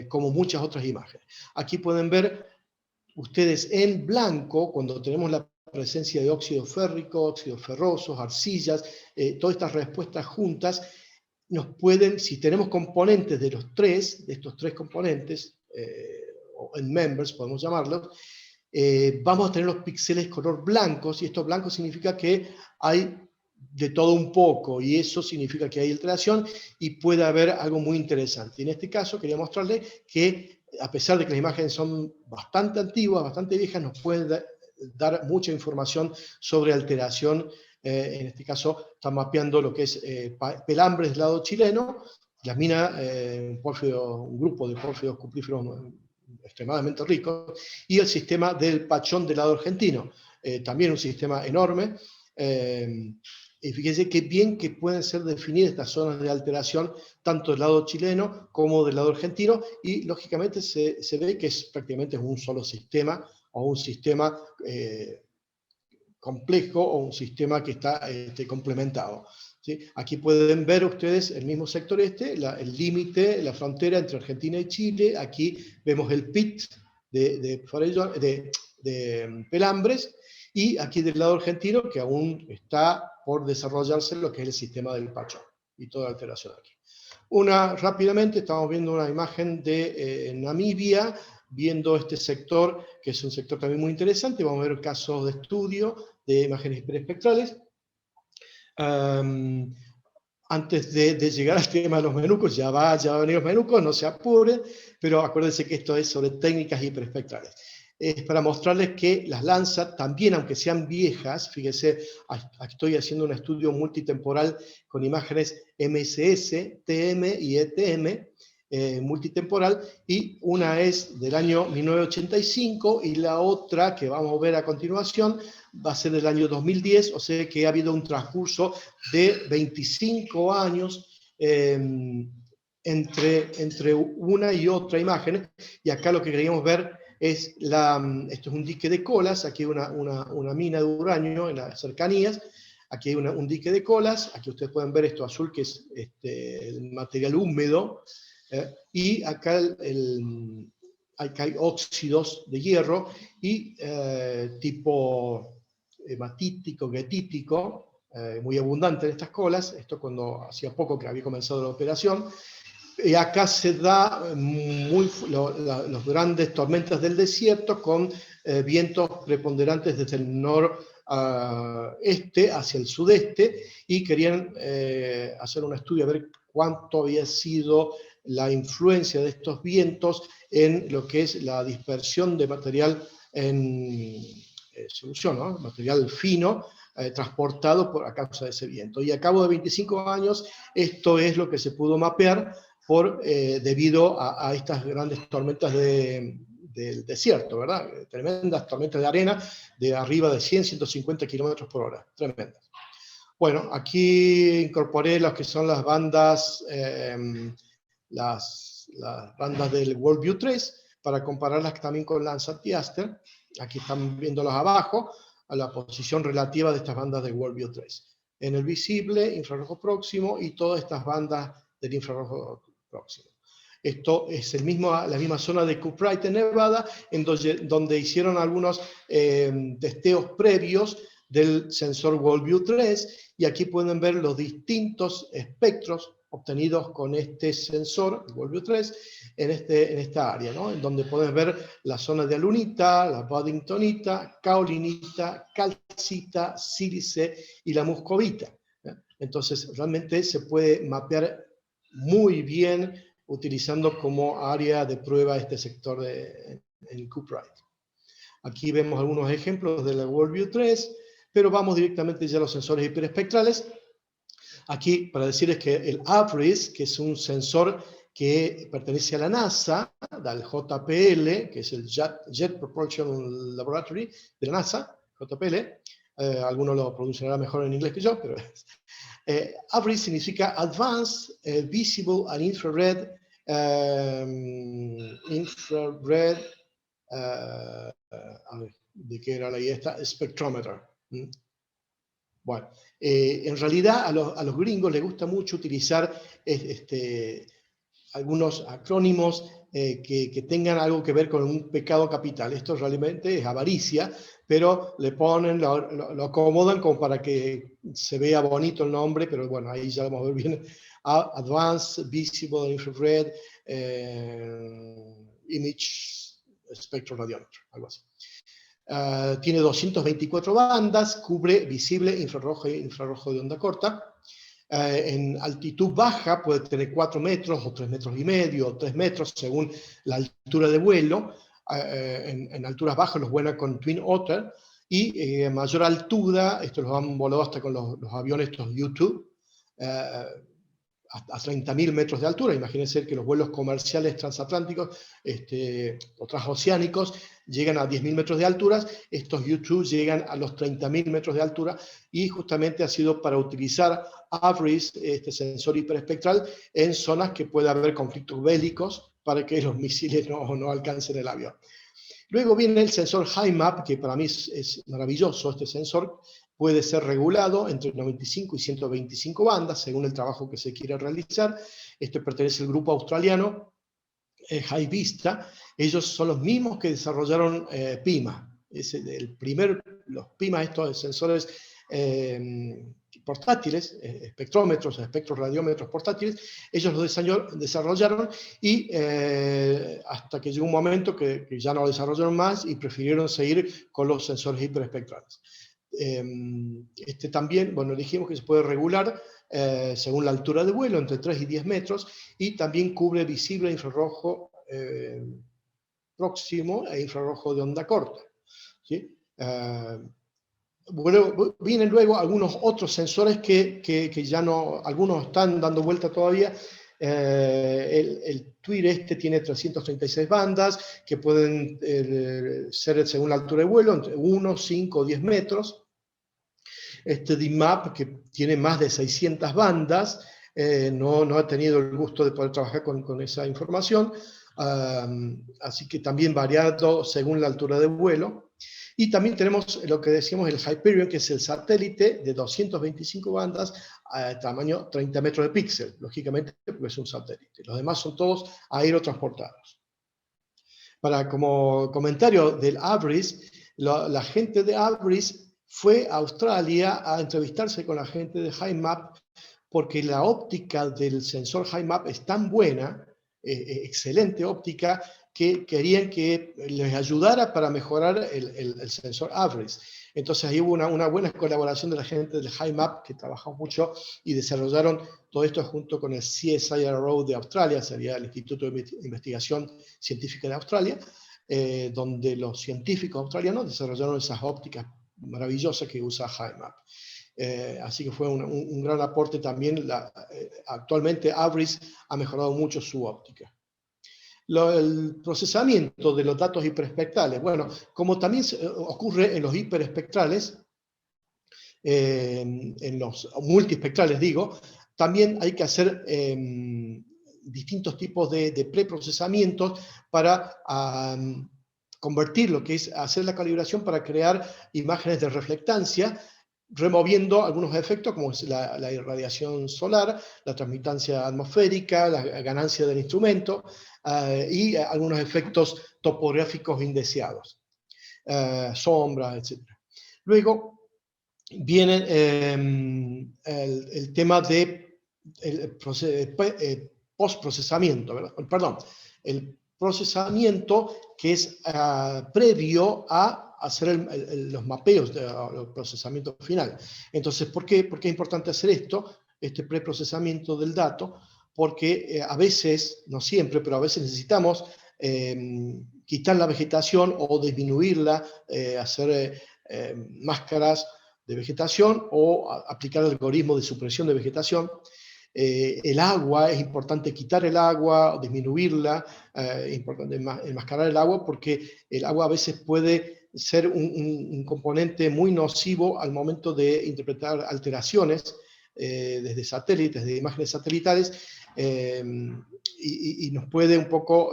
como muchas otras imágenes. Aquí pueden ver ustedes en blanco, cuando tenemos la presencia de óxido férrico, óxidos ferrosos, arcillas, todas estas respuestas juntas, nos pueden, si tenemos componentes de estos tres componentes, o en members podemos llamarlos, vamos a tener los píxeles color blancos, y esto blanco significa que hay de todo un poco, y eso significa que hay alteración y puede haber algo muy interesante. En este caso quería mostrarles que, a pesar de que las imágenes son bastante antiguas, bastante viejas, nos pueden dar mucha información sobre alteración. En este caso están mapeando lo que es pelambres del lado chileno, las minas, un grupo de pórfidos cupríferos extremadamente ricos, y el sistema del Pachón del lado argentino, también un sistema enorme. Y fíjense qué bien que pueden ser definidas estas zonas de alteración, tanto del lado chileno como del lado argentino, y lógicamente se ve que prácticamente un solo sistema, o un sistema complejo, o un sistema que está complementado. ¿Sí? Aquí pueden ver ustedes el mismo sector el límite, la frontera entre Argentina y Chile. Aquí vemos el pit de Pelambres, y aquí del lado argentino, que aún está por desarrollarse lo que es el sistema del Pachón, y toda alteración aquí. Rápidamente estamos viendo una imagen de Namibia, viendo este sector, que es un sector también muy interesante. Vamos a ver casos de estudio de imágenes hiperespectrales. Antes de llegar al tema de los menucos, ya va a venir los menucos, no se apuren, pero acuérdense que esto es sobre técnicas hiperespectrales. Es para mostrarles que las Landsat también, aunque sean viejas, fíjense, estoy haciendo un estudio multitemporal con imágenes MSS, TM y ETM, multitemporal, y una es del año 1985 y la otra que vamos a ver a continuación va a ser del año 2010, o sea que ha habido un transcurso de 25 años entre una y otra imagen, y acá lo que queríamos ver es esto es un dique de colas, aquí hay una mina de uranio en las cercanías, aquí hay un dique de colas, aquí ustedes pueden ver esto azul que es el material húmedo, y acá hay óxidos de hierro y tipo hematítico, guetítico, muy abundante en estas colas. Esto cuando hacía poco que había comenzado la operación. Y acá se da los grandes tormentas del desierto con vientos preponderantes desde el noreste hacia el sudeste, y querían hacer un estudio a ver cuánto había sido la influencia de estos vientos en lo que es la dispersión de material en solución, ¿no? Material fino, transportado a causa de ese viento. Y a cabo de 25 años, esto es lo que se pudo mapear debido a estas grandes tormentas del desierto, ¿verdad? Tremendas tormentas de arena de arriba de 100, 150 kilómetros por hora. Tremendas. Bueno, aquí incorporé las que son las bandas, las bandas del Worldview 3, para compararlas también con Landsat y Aster. Aquí están viéndolas abajo, a la posición relativa de estas bandas de Worldview 3. En el visible, infrarrojo próximo y todas estas bandas del infrarrojo próximo. Esto es la misma zona de Cupright en Nevada, donde hicieron algunos testeos previos del sensor Worldview 3, y aquí pueden ver los distintos espectros obtenidos con este sensor, el Worldview 3, en esta área, ¿no? En donde pueden ver la zona de alunita, la boddingtonita, kaolinita, calcita, sílice y la muscovita. Entonces, realmente se puede mapear muy bien utilizando como área de prueba este sector en Cupright. Aquí vemos algunos ejemplos de la Worldview 3, pero vamos directamente ya a los sensores hiperespectrales. Aquí, para decirles que el AVRIS, que es un sensor que pertenece a la NASA, del JPL, que es el Jet Propulsion Laboratory de la NASA, JPL, algunos lo pronunciarán mejor en inglés que yo, pero AVRIS significa Advanced Visible and Infrared, a ver, ¿de qué era la idea esta? Spectrometer. Bueno, en realidad a los gringos les gusta mucho utilizar algunos acrónimos que tengan algo que ver con un pecado capital. Esto realmente es avaricia, pero le ponen, lo acomodan como para que se vea bonito el nombre, pero bueno, ahí ya vamos a ver bien. Advanced Visible Infrared Image Spectroradiometer, algo así. Tiene 224 bandas, cubre visible, infrarrojo e infrarrojo de onda corta. En altitud baja puede tener 4 metros, o 3 metros y medio, o 3 metros, según la altura de vuelo. En alturas bajas los vuelan con Twin Otter, y mayor altura, estos los han volado hasta con los aviones, estos U-2, a 30.000 metros de altura. Imagínense que los vuelos comerciales transatlánticos o transoceánicos llegan a 10.000 metros de altura. Estos U-2 llegan a los 30.000 metros de altura, y justamente ha sido para utilizar AVRIS, este sensor hiperespectral, en zonas que puede haber conflictos bélicos, para que los misiles no alcancen el avión. Luego viene el sensor HIMAP, que para mí es maravilloso. Este sensor puede ser regulado entre 95 y 125 bandas, según el trabajo que se quiera realizar. Este pertenece al grupo australiano HiVista. Ellos son los mismos que desarrollaron PIMA. Los PIMA, estos sensores portátiles, espectrómetros, espectroradiómetros portátiles, ellos los desarrollaron, y hasta que llegó un momento que ya no lo desarrollaron más y prefirieron seguir con los sensores hiperespectrales. También, bueno, dijimos que se puede regular según la altura de vuelo, entre 3 y 10 metros, y también cubre visible, infrarrojo próximo e infrarrojo de onda corta, ¿sí? Bueno, vienen luego algunos otros sensores que ya no, algunos están dando vuelta todavía. El TWIR tiene 336 bandas, que pueden ser según la altura de vuelo, entre 1, 5 o 10 metros. DMAP, que tiene más de 600 bandas, no he tenido el gusto de poder trabajar con esa información, así que también variado según la altura de vuelo. Y también tenemos lo que decíamos, el Hyperion, que es el satélite de 225 bandas, a tamaño 30 metros de píxel, lógicamente, porque es un satélite. Los demás son todos aerotransportados. Como comentario del AVRIS, la gente de AVRIS fue a Australia a entrevistarse con la gente de HiMAP, porque la óptica del sensor HiMAP es tan buena, excelente óptica, que querían que les ayudara para mejorar el sensor Avris. Entonces ahí hubo una buena colaboración de la gente del HiMAP, que trabajó mucho y desarrollaron todo esto junto con el CSIRO de Australia, sería el Instituto de Investigación Científica de Australia, donde los científicos australianos desarrollaron esas ópticas maravillosas que usa HiMAP. Así que fue un gran aporte también. Actualmente Avris ha mejorado mucho su óptica. El procesamiento de los datos hiperespectrales. Bueno, como también ocurre en los hiperespectrales, en los multiespectrales digo, también hay que hacer distintos tipos de preprocesamientos para convertir lo que es hacer la calibración para crear imágenes de reflectancia, removiendo algunos efectos como es la irradiación solar, la transmitancia atmosférica, la ganancia del instrumento y algunos efectos topográficos indeseados, sombras, etc. Luego viene el tema de postprocesamiento, perdón, el procesamiento que es previo a hacer los mapeos del procesamiento final. Entonces, ¿por qué es importante hacer esto? Este preprocesamiento del dato, porque a veces, no siempre, pero a veces necesitamos quitar la vegetación o disminuirla, hacer máscaras de vegetación o aplicar el algoritmo de supresión de vegetación. El agua, es importante quitar el agua, disminuirla, es importante enmascarar el agua, porque el agua a veces puede ser un componente muy nocivo al momento de interpretar alteraciones desde satélites, de imágenes satelitales, y nos puede un poco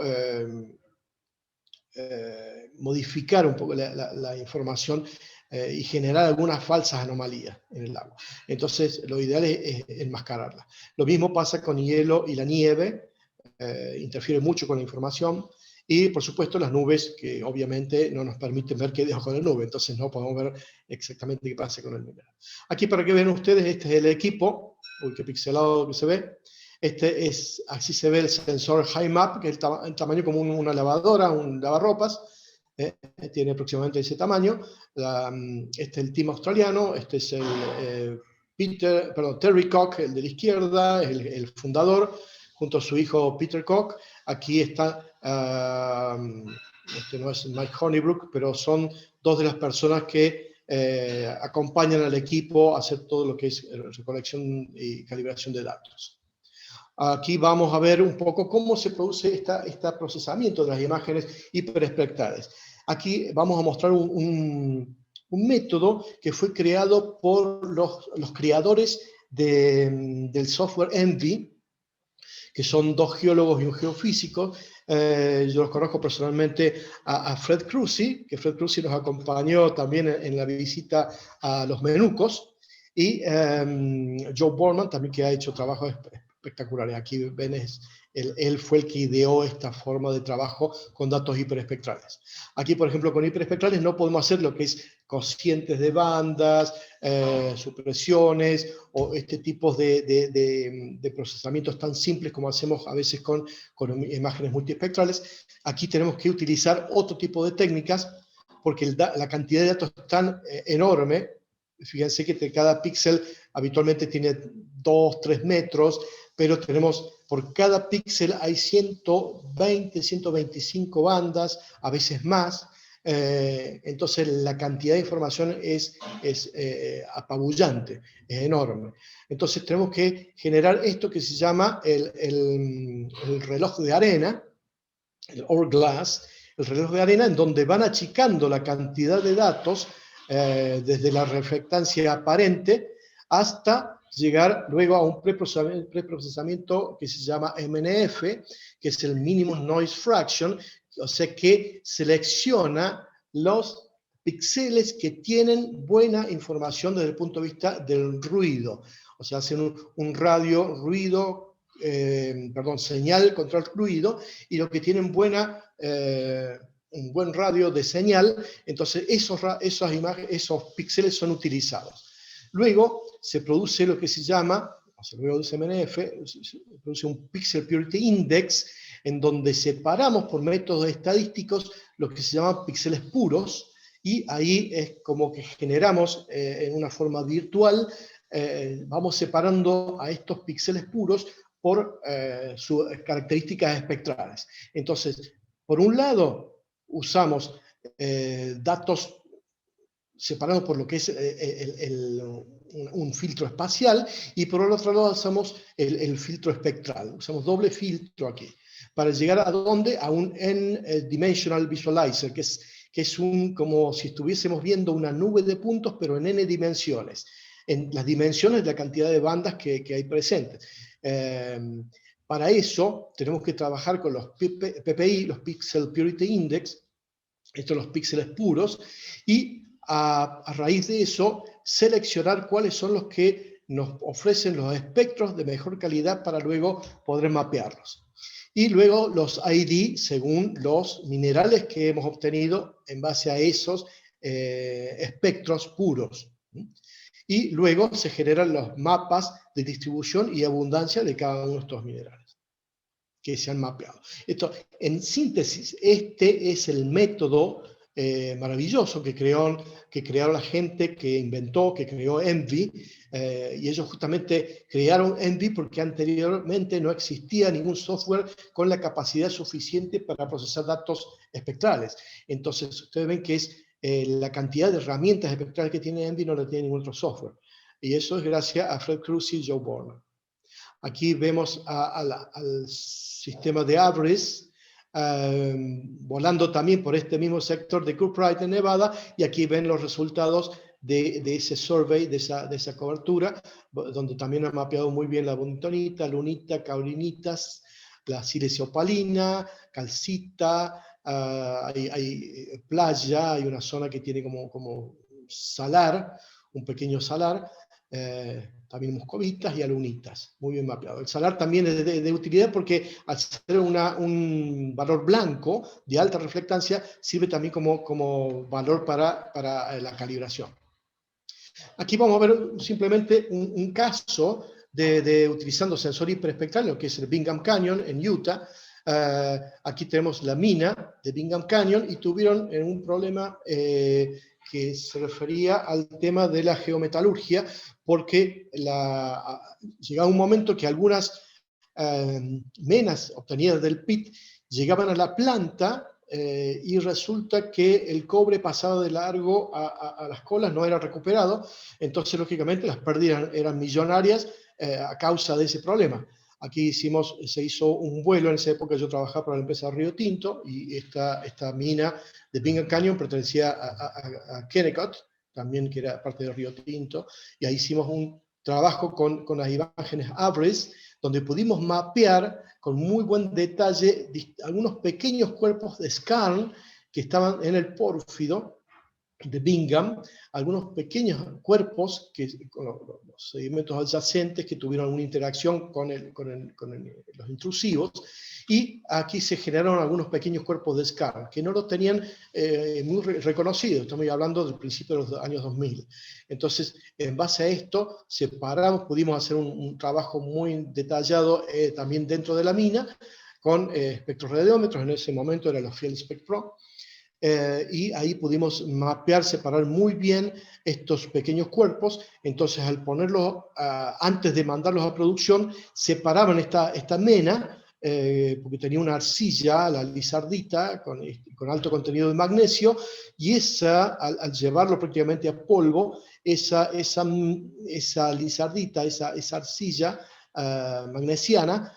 modificar un poco la información y generar algunas falsas anomalías en el agua. Entonces, lo ideal es enmascararla. Lo mismo pasa con hielo y la nieve, interfiere mucho con la información, y por supuesto las nubes, que obviamente no nos permiten ver qué hay debajo de la nube, entonces no podemos ver exactamente qué pasa con el mineral. Aquí, para que vean ustedes, este es el equipo. Uy, qué pixelado que se ve. Así se ve el sensor HiMAP, que es el tamaño como una lavadora, un lavarropas. Tiene aproximadamente ese tamaño. Este es el team australiano, este es el Terry Koch, el de la izquierda, el fundador, junto a su hijo Peter Koch. Aquí está, este no es Mike Honeybrook, pero son dos de las personas que acompañan al equipo a hacer todo lo que es recolección y calibración de datos. Aquí vamos a ver un poco cómo se produce este procesamiento de las imágenes hiperespectrales. Aquí vamos a mostrar un método que fue creado por los creadores del software ENVI, que son dos geólogos y un geofísico. Yo los conozco personalmente a Fred Cruzy, que Fred Cruzy nos acompañó también en la visita a los Menucos, y Joe Borman también, que ha hecho trabajos espectaculares. Aquí ven, él fue el que ideó esta forma de trabajo con datos hiperespectrales. Aquí, por ejemplo, con hiperespectrales no podemos hacer lo que es cocientes de bandas, supresiones o este tipo de procesamientos tan simples como hacemos a veces con imágenes multiespectrales. Aquí tenemos que utilizar otro tipo de técnicas, porque la cantidad de datos es tan enorme. Fíjense que cada píxel habitualmente tiene 2, 3 metros, pero por cada píxel hay 120, 125 bandas, a veces más. Entonces la cantidad de información es apabullante, es enorme. Entonces tenemos que generar esto que se llama el reloj de arena, el hourglass, el reloj de arena, en donde van achicando la cantidad de datos desde la reflectancia aparente hasta llegar luego a un preprocesamiento que se llama MNF, que es el Minimum Noise Fraction, o sea que selecciona los píxeles que tienen buena información desde el punto de vista del ruido. O sea, hacen un radio ruido, señal contra el ruido, y los que tienen un buen radio de señal, entonces esos píxeles son utilizados. Luego se produce lo que se llama luego del CMNF, se produce un Pixel Purity Index, en donde separamos por métodos estadísticos lo que se llaman píxeles puros, y ahí es como que generamos en una forma virtual, vamos separando a estos píxeles puros por sus características espectrales. Entonces, por un lado, usamos datos separados por lo que es un filtro espacial, y por el otro lado usamos el filtro espectral. Usamos doble filtro aquí, para llegar a ¿dónde? A un N-Dimensional Visualizer, que es como si estuviésemos viendo una nube de puntos, pero en N dimensiones, en las dimensiones de la cantidad de bandas que hay presentes. Para eso tenemos que trabajar con los PPI, los Pixel Purity Index, estos son los píxeles puros, y a raíz de eso seleccionar cuáles son los que nos ofrecen los espectros de mejor calidad para luego poder mapearlos. Y luego los ID según los minerales que hemos obtenido en base a esos espectros puros. Y luego se generan los mapas de distribución y abundancia de cada uno de estos minerales que se han mapeado. Esto, en síntesis, este es el método maravilloso que crearon la gente que inventó, que creó ENVI, y ellos justamente crearon ENVI porque anteriormente no existía ningún software con la capacidad suficiente para procesar datos espectrales. Entonces, ustedes ven que es la cantidad de herramientas espectrales que tiene ENVI no la tiene ningún otro software. Y eso es gracias a Fred Cruz y Joe Borman. Aquí vemos al sistema de AVRIS, volando también por este mismo sector de Cookbright en Nevada, y aquí ven los resultados de ese survey, de esa cobertura, donde también han mapeado muy bien la bentonita, lunita, caulinitas, la siliciopalina, calcita, hay playa, hay una zona que tiene como salar, un pequeño salar, también muscovitas y alunitas, muy bien mapeado. El salar también es de utilidad porque al ser un valor blanco de alta reflectancia, sirve también como valor para la calibración. Aquí vamos a ver simplemente un caso de utilizando sensor hiperespectral, lo que es el Bingham Canyon en Utah. Aquí tenemos la mina de Bingham Canyon y tuvieron un problema que se refería al tema de la geometalurgia, porque llegaba un momento que algunas menas obtenidas del pit llegaban a la planta y resulta que el cobre pasado de largo a las colas no era recuperado, entonces lógicamente las pérdidas eran millonarias a causa de ese problema. Aquí se hizo un vuelo, en esa época yo trabajaba para la empresa Río Tinto, y esta mina de Bingham Canyon pertenecía a Kennecott, también que era parte de Río Tinto, y ahí hicimos un trabajo con las imágenes AVRIS, donde pudimos mapear con muy buen detalle algunos pequeños cuerpos de skarn que estaban en el pórfido de Bingham, algunos pequeños cuerpos con los sedimentos adyacentes que tuvieron una interacción con los intrusivos, y aquí se generaron algunos pequeños cuerpos de skarn que no los tenían muy reconocidos. Estamos hablando del principio de los años 2000. Entonces, en base a esto, separamos, pudimos hacer un trabajo muy detallado también dentro de la mina, con espectroradiómetros. En ese momento eran los Field Spec Pro. Y ahí pudimos mapear, separar muy bien estos pequeños cuerpos. Entonces, al ponerlos, antes de mandarlos a producción, separaban esta mena, porque tenía una arcilla, la lizardita, con alto contenido de magnesio, y al llevarlo prácticamente a polvo, esa lizardita, esa arcilla magnesiana,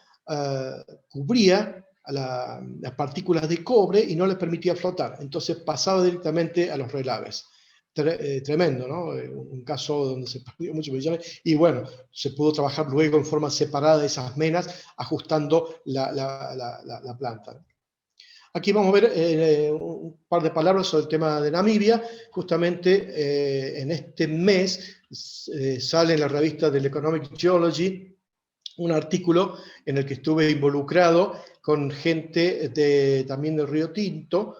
cubría las partículas de cobre y no les permitía flotar. Entonces pasaba directamente a los relaves. Tremendo, ¿no? Un caso donde se perdió muchos millones, y bueno, se pudo trabajar luego en forma separada de esas menas, ajustando la planta. Aquí vamos a ver un par de palabras sobre el tema de Namibia. Justamente en este mes sale en la revista del Economic Geology un artículo en el que estuve involucrado con gente también del Río Tinto.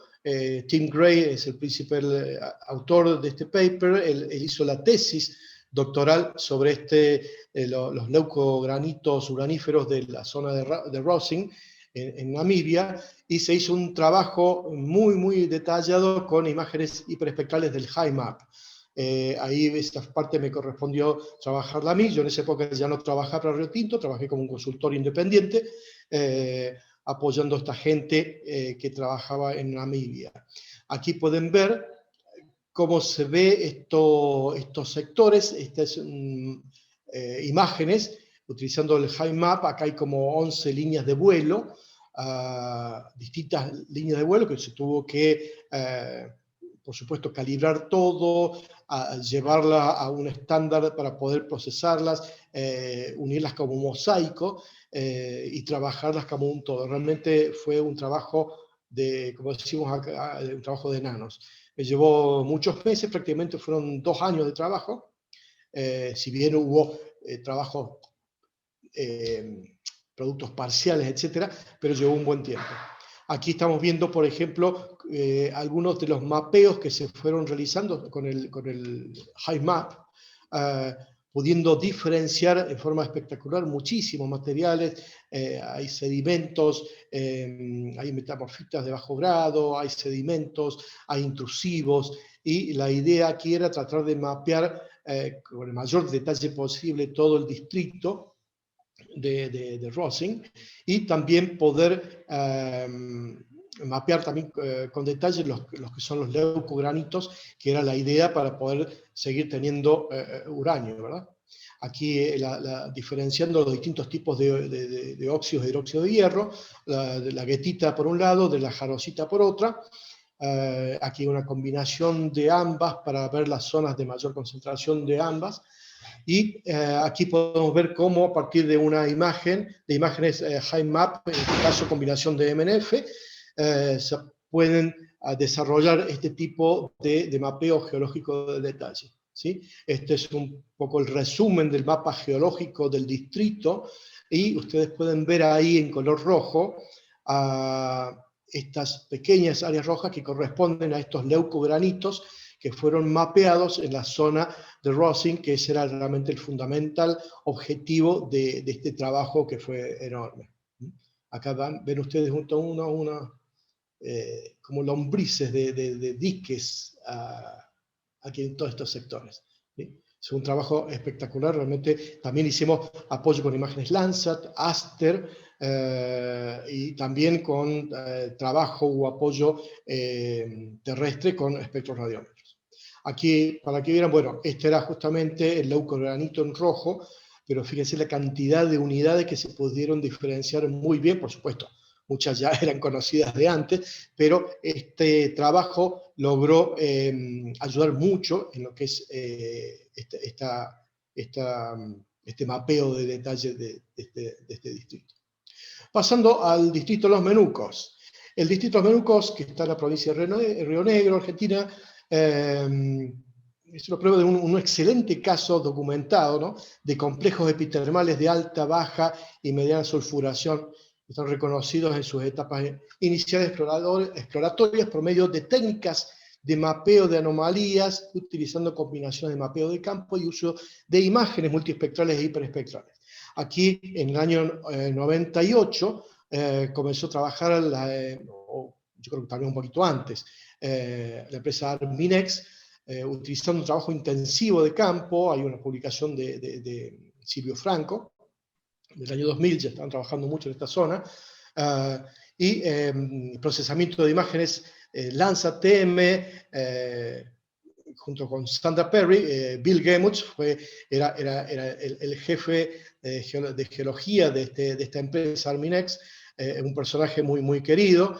Tim Gray es el principal autor de este paper. Él hizo la tesis doctoral sobre los leucogranitos uraníferos de la zona de Rosing, en Namibia, y se hizo un trabajo muy, muy detallado con imágenes hiperespectrales del HiMAP. Ahí esta parte me correspondió trabajarla a mí. Yo en esa época ya no trabajaba para Río Tinto, trabajé como un consultor independiente, apoyando a esta gente que trabajaba en Namibia. Aquí pueden ver cómo se ve estos sectores, estas imágenes, utilizando el HiMAP. Acá hay como 11 líneas de vuelo, distintas líneas de vuelo que se tuvo que, por supuesto, calibrar todo, llevarla a un estándar para poder procesarlas, unirlas como mosaico y trabajarlas como un todo. Realmente fue un trabajo como decimos acá, un trabajo de enanos. Me llevó muchos meses, prácticamente fueron 2 años de trabajo, si bien hubo trabajos, productos parciales, etcétera, pero llevó un buen tiempo. Aquí estamos viendo, por ejemplo, algunos de los mapeos que se fueron realizando con el HiMAP, pudiendo diferenciar en forma espectacular muchísimos materiales. Hay sedimentos, hay metamorfitas de bajo grado, hay sedimentos, hay intrusivos, y la idea aquí era tratar de mapear con el mayor detalle posible todo el distrito de Rosing, y también poder mapear también con detalle los que son los leucogranitos, que era la idea para poder seguir teniendo uranio, ¿verdad? Aquí diferenciando los distintos tipos de óxidos e hidróxido de hierro, de la guetita por un lado, de la jarosita por otra. Aquí una combinación de ambas para ver las zonas de mayor concentración de ambas. Y aquí podemos ver cómo a partir de una imagen, de imágenes HiMAP, en este caso combinación de MNF, se pueden desarrollar este tipo de mapeo geológico de detalle, ¿sí? Este es un poco el resumen del mapa geológico del distrito, y ustedes pueden ver ahí en color rojo estas pequeñas áreas rojas que corresponden a estos leucogranitos que fueron mapeados en la zona de Rosing, que ese era realmente el fundamental objetivo de este trabajo, que fue enorme. Acá ven ustedes junto a como lombrices de diques aquí en todos estos sectores, ¿sí? Es un trabajo espectacular, realmente. También hicimos apoyo con imágenes Landsat, Aster, y también con trabajo o apoyo terrestre con espectroradiómetros. Aquí, para que vieran, bueno, este era justamente el leucogranito en rojo, pero fíjense la cantidad de unidades que se pudieron diferenciar muy bien. Por supuesto, muchas ya eran conocidas de antes, pero este trabajo logró ayudar mucho en lo que es este mapeo de detalle de este distrito. Pasando al distrito de los Menucos. El distrito de los Menucos, que está en la provincia de Río Negro, Argentina, es una prueba de un excelente caso documentado, ¿no?, de complejos epitermales de alta, baja y mediana sulfuración. Están reconocidos en sus etapas iniciales exploratorias por medio de técnicas de mapeo de anomalías, utilizando combinaciones de mapeo de campo y uso de imágenes multiespectrales e hiperespectrales. Aquí, en el año 98, comenzó a trabajar, yo creo que también un poquito antes, la empresa Arminex, utilizando un trabajo intensivo de campo. Hay una publicación de Silvio Franco, del año 2000, ya estaban trabajando mucho en esta zona, y procesamiento de imágenes Landsat TM, junto con Sandra Perry. Bill Gemuth era el jefe de geología de esta empresa Arminex, un personaje muy, muy querido,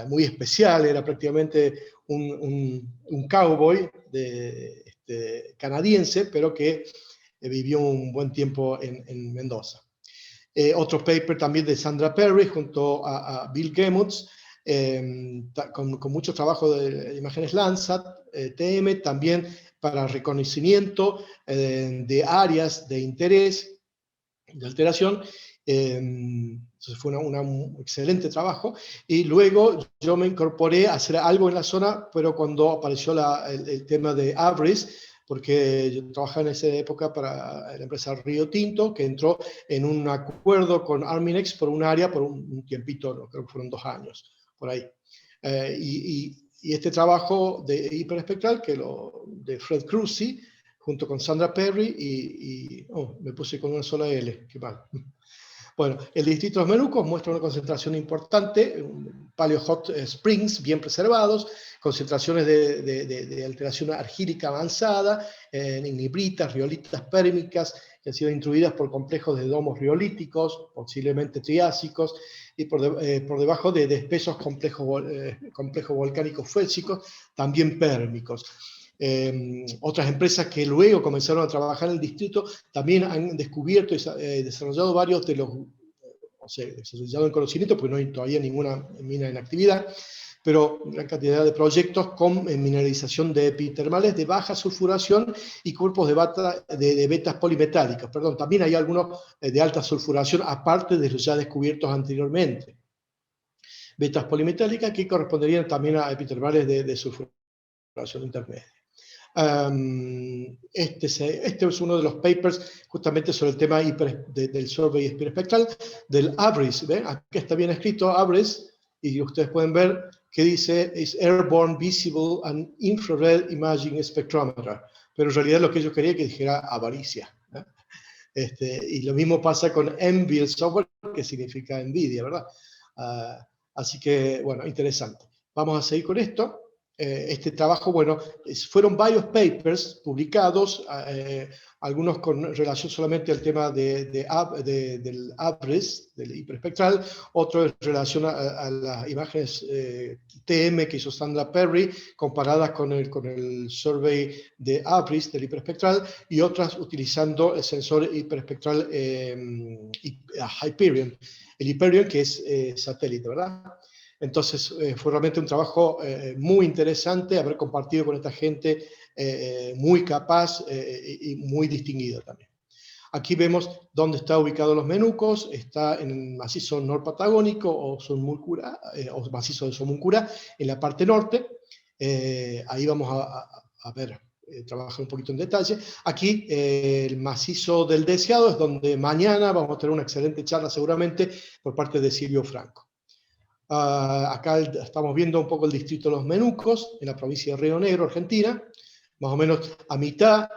muy especial. Era prácticamente un cowboy canadiense, pero que vivió un buen tiempo en Mendoza. Otro paper también de Sandra Perry junto a Bill Gemuth, con mucho trabajo de imágenes Landsat, TM, también para reconocimiento de áreas de interés, de alteración. Entonces fue un excelente trabajo. Y luego yo me incorporé a hacer algo en la zona, pero cuando apareció el tema de ABRIS, porque yo trabajaba en esa época para la empresa Río Tinto, que entró en un acuerdo con Arminex por un área, por un tiempito, no, creo que fueron 2 años, por ahí. Y este trabajo de hiperespectral, de Fred Cruzy, junto con Sandra Perry, me puse con una sola L, qué mal. Bueno, el distrito de los Menucos muestra una concentración importante, paleo hot springs bien preservados, concentraciones de alteración argílica avanzada, en ignibritas, riolitas pérmicas, que han sido intruidas por complejos de domos riolíticos, posiblemente triásicos, y por debajo de espesos complejos volcánicos félsicos, también pérmicos. Otras empresas que luego comenzaron a trabajar en el distrito también han descubierto y desarrollado varios de los, o sea, desarrollado en conocimiento, porque no hay todavía ninguna mina en actividad, pero gran cantidad de proyectos con mineralización de epitermales de baja sulfuración y cuerpos de vetas polimetálicas. Perdón, también hay algunos de alta sulfuración, aparte de los ya descubiertos anteriormente. Vetas polimetálicas que corresponderían también a epitermales de sulfuración intermedia. Este es uno de los papers justamente sobre el tema del survey hiperespectral del ABRIS. ¿Ven? Aquí está bien escrito ABRIS, y ustedes pueden ver que dice is Airborne Visible and Infrared Imaging Spectrometer, pero en realidad lo que yo quería que dijera avaricia. Y lo mismo pasa con Envy, el software, que significa envidia, ¿verdad? Así que, bueno, interesante. Vamos a seguir con esto. Este trabajo, bueno, fueron varios papers publicados, algunos con relación solamente al tema del ABRIS, del hiperespectral, otros en relación a las imágenes TM que hizo Sandra Perry, comparadas con el survey de ABRIS, del hiperespectral, y otras utilizando el sensor hiperespectral Hyperion. El Hyperion, que es satélite, ¿verdad? Entonces fue realmente un trabajo muy interesante haber compartido con esta gente muy capaz y muy distinguida también. Aquí vemos dónde está ubicado los Menucos. Está en el macizo norpatagónico o macizo de Somuncura, en la parte norte. Ahí vamos a ver, trabajar un poquito en detalle. Aquí el macizo del Deseado es donde mañana vamos a tener una excelente charla seguramente por parte de Silvio Franco. Acá estamos viendo un poco el distrito de los Menucos, en la provincia de Río Negro, Argentina. Más o menos a mitad,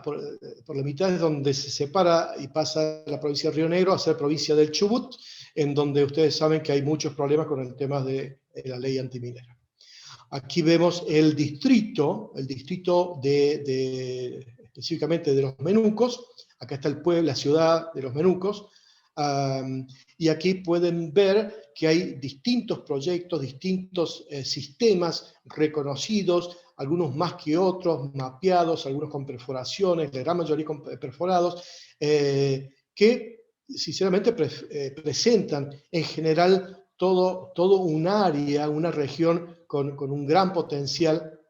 por la mitad es donde se separa y pasa la provincia de Río Negro a ser provincia del Chubut, en donde ustedes saben que hay muchos problemas con el tema de la ley antiminera. Aquí vemos el distrito específicamente de los Menucos. Acá está el pueblo, la ciudad de los Menucos. Y aquí pueden ver que hay distintos proyectos, distintos sistemas reconocidos, algunos más que otros, mapeados, algunos con perforaciones, la gran mayoría con perforados, que sinceramente presentan en general todo un área, una región con un gran potencial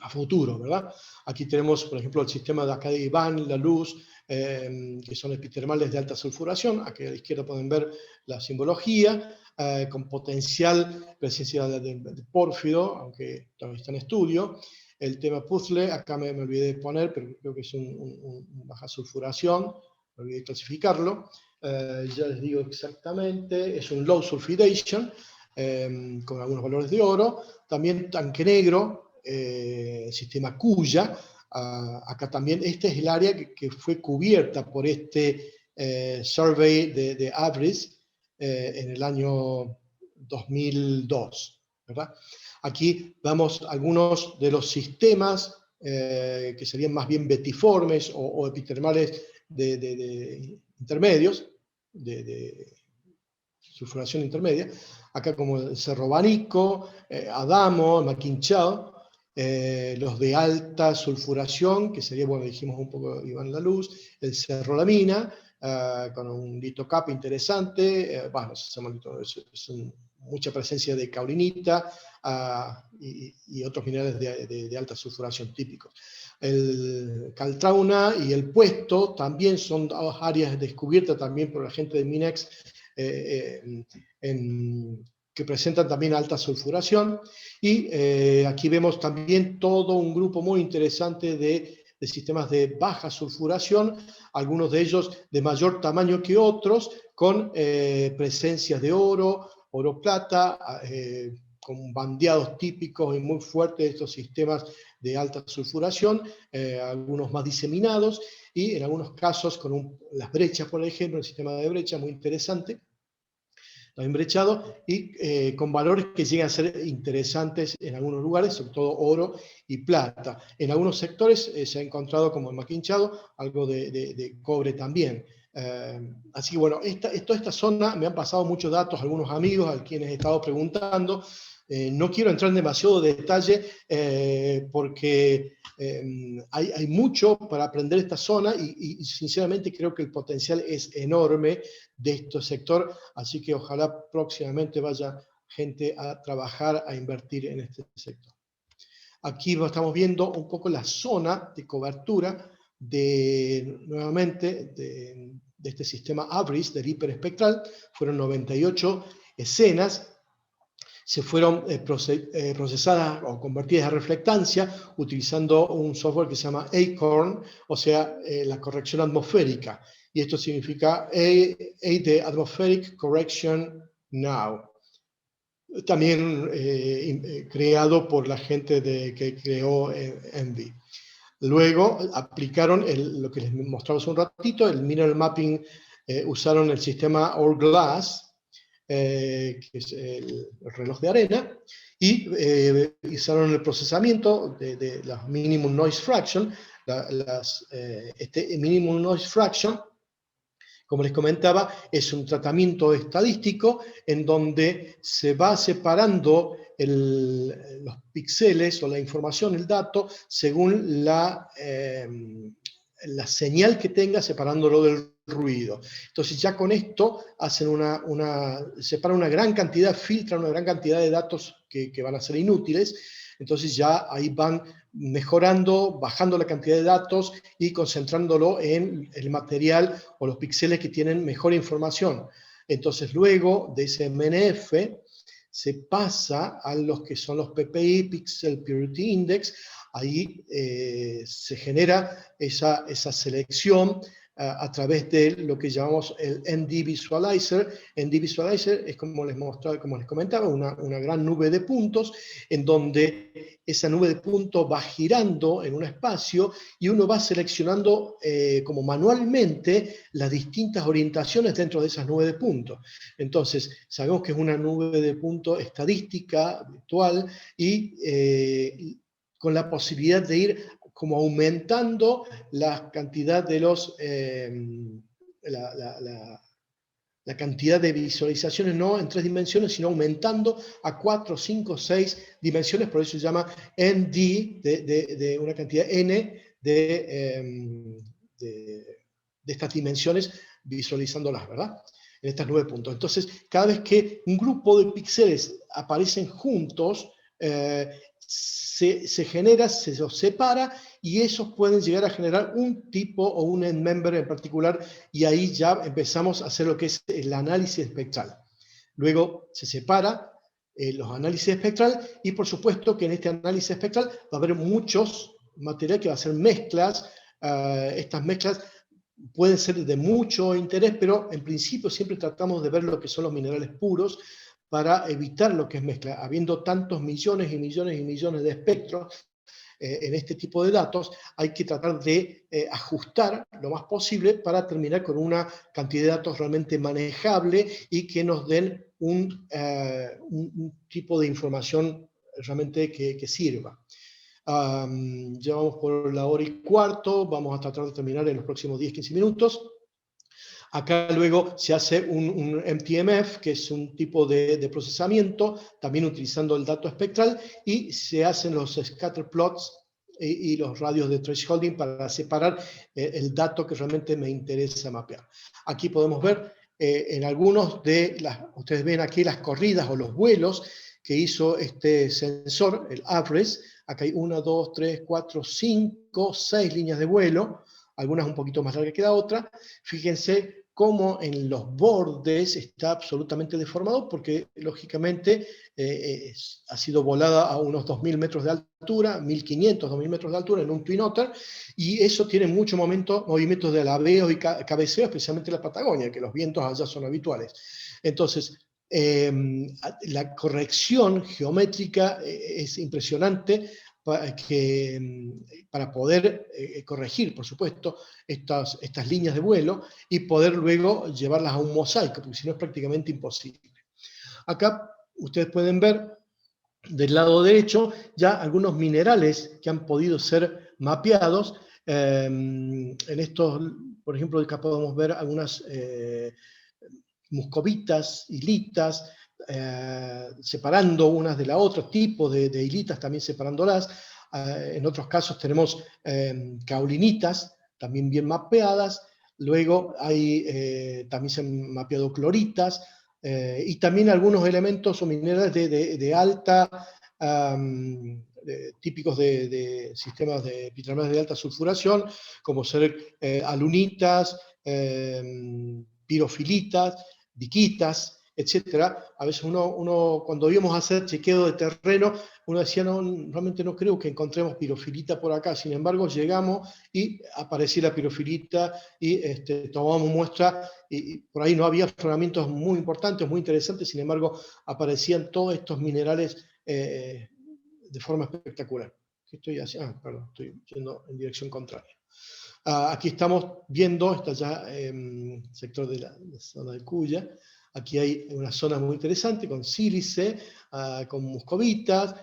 a futuro, ¿verdad? Aquí tenemos, por ejemplo, el sistema de acá de Iván, La Luz, que son epitermales de alta sulfuración. Aquí a la izquierda pueden ver la simbología, con potencial presencia de pórfido, aunque todavía está en estudio. El tema puzzle, acá me olvidé de poner, pero creo que es un baja sulfuración, me olvidé de clasificarlo. Ya les digo exactamente, es un low sulfidation, con algunos valores de oro. También tanque negro, sistema Cuya. Acá también, este es el área que fue cubierta por este survey de ABRIS en el año 2002, ¿verdad? Aquí vemos algunos de los sistemas que serían más bien betiformes o epitermales intermedios, de sulfuración intermedia. Acá como el Cerro Banico, Adamo, Maquinchao, los de alta sulfuración, que sería, bueno, dijimos un poco Iván La Luz, el Cerro La Mina, con un litocap interesante, bueno, es mucha presencia de caurinita y otros minerales de alta sulfuración típicos. El Caltrauna y el Puesto también son dos áreas descubiertas también por la gente de Minex, que presentan también alta sulfuración. Y aquí vemos también todo un grupo muy interesante de de sistemas de baja sulfuración, algunos de ellos de mayor tamaño que otros, con presencias de oro, oro-plata, con bandeados típicos y muy fuertes de estos sistemas de alta sulfuración, algunos más diseminados, y en algunos casos con las brechas, por ejemplo, el sistema de brecha muy interesante, también brechado, y con valores que llegan a ser interesantes en algunos lugares, sobre todo oro y plata. En algunos sectores se ha encontrado, como en Maquinchado, algo de cobre también. Así que bueno, toda esta zona me han pasado muchos datos, algunos amigos a quienes he estado preguntando. No quiero entrar en demasiado detalle porque hay mucho para aprender esta zona y sinceramente creo que el potencial es enorme de este sector, así que ojalá próximamente vaya gente a trabajar, a invertir en este sector. Aquí estamos viendo un poco la zona de cobertura nuevamente de este sistema ABRIS, del hiperespectral. Fueron 98 escenas, se fueron procesadas o convertidas a reflectancia utilizando un software que se llama ACORN, o sea, la corrección atmosférica. Y esto significa A de Atmospheric Correction Now. También creado por la gente que creó ENVI. Luego aplicaron lo que les mostraba hace un ratito, el Mineral Mapping, usaron el sistema Hourglass, que es el reloj de arena, y usaron el procesamiento de la Minimum Noise Fraction. Este Minimum Noise Fraction, como les comentaba, es un tratamiento estadístico en donde se va separando los píxeles o la información, el dato, según la señal que tenga, separándolo del ruido. Entonces ya con esto hacen separan una gran cantidad, filtran una gran cantidad de datos que van a ser inútiles. Entonces ya ahí van mejorando, bajando la cantidad de datos y concentrándolo en el material o los píxeles que tienen mejor información. Entonces luego de ese MNF se pasa a los que son los PPI, Pixel Purity Index. Ahí se genera esa selección a través de lo que llamamos el ND Visualizer. ND Visualizer es, como les comentaba, una gran nube de puntos, en donde esa nube de puntos va girando en un espacio y uno va seleccionando como manualmente las distintas orientaciones dentro de esas nubes de puntos. Entonces, sabemos que es una nube de puntos estadística, virtual, y con la posibilidad de ir como aumentando la cantidad de la cantidad de visualizaciones, no en 3 dimensiones, sino aumentando a 4, 5, 6 dimensiones. Por eso se llama ND, de una cantidad N de estas dimensiones, visualizándolas, ¿verdad? En estas 9 puntos. Entonces, cada vez que un grupo de píxeles aparecen juntos, se genera, se los separa, y esos pueden llegar a generar un tipo o un endmember en particular, y ahí ya empezamos a hacer lo que es el análisis espectral. Luego se separa los análisis espectral, y por supuesto que en este análisis espectral va a haber muchos material que va a ser mezclas. Estas mezclas pueden ser de mucho interés, pero en principio siempre tratamos de ver lo que son los minerales puros, para evitar lo que es mezcla. Habiendo tantos millones y millones y millones de espectros en este tipo de datos, hay que tratar de ajustar lo más posible para terminar con una cantidad de datos realmente manejable y que nos den un tipo de información realmente que sirva. Ya vamos por la hora y cuarto, vamos a tratar de terminar en los próximos 10-15 minutos. Acá luego se hace un MTMF, que es un tipo de procesamiento, también utilizando el dato espectral, y se hacen los scatter plots y los radios de thresholding para separar el dato que realmente me interesa mapear. Aquí podemos ver en algunos ustedes ven aquí las corridas o los vuelos que hizo este sensor, el AVRES. Acá hay 1, 2, 3, 4, 5, 6 líneas de vuelo, algunas un poquito más largas que la otra. Fíjense cómo en los bordes está absolutamente deformado, porque lógicamente ha sido volada a unos 2.000 metros de altura, 1.500, 2.000 metros de altura en un Twin Otter, y eso tiene mucho movimientos de alabeo y cabeceo, especialmente en la Patagonia, que los vientos allá son habituales. Entonces, la corrección geométrica es impresionante para poder corregir, por supuesto, estas líneas de vuelo y poder luego llevarlas a un mosaico, porque si no es prácticamente imposible. Acá ustedes pueden ver del lado derecho ya algunos minerales que han podido ser mapeados. En estos, por ejemplo, acá podemos ver algunas muscovitas, hilitas, separando unas de la otra, tipos de hilitas también separándolas. En otros casos tenemos caulinitas, también bien mapeadas. Luego también se han mapeado cloritas, y también algunos elementos o minerales de alta, típicos de sistemas de epithermales de alta sulfuración, como ser alunitas, pirofilitas, diquitas, etcétera. A veces uno cuando íbamos a hacer chequeo de terreno, uno decía, no, realmente no creo que encontremos pirofilita por acá. Sin embargo, llegamos y aparecía la pirofilita y tomamos muestra, y por ahí no había afloramientos muy importantes, muy interesantes. Sin embargo, aparecían todos estos minerales de forma espectacular. ¿Qué estoy haciendo? Perdón, estoy yendo en dirección contraria. Aquí estamos viendo, está ya en el sector de la zona de Cuya. Aquí hay una zona muy interesante con sílice, con muscovitas,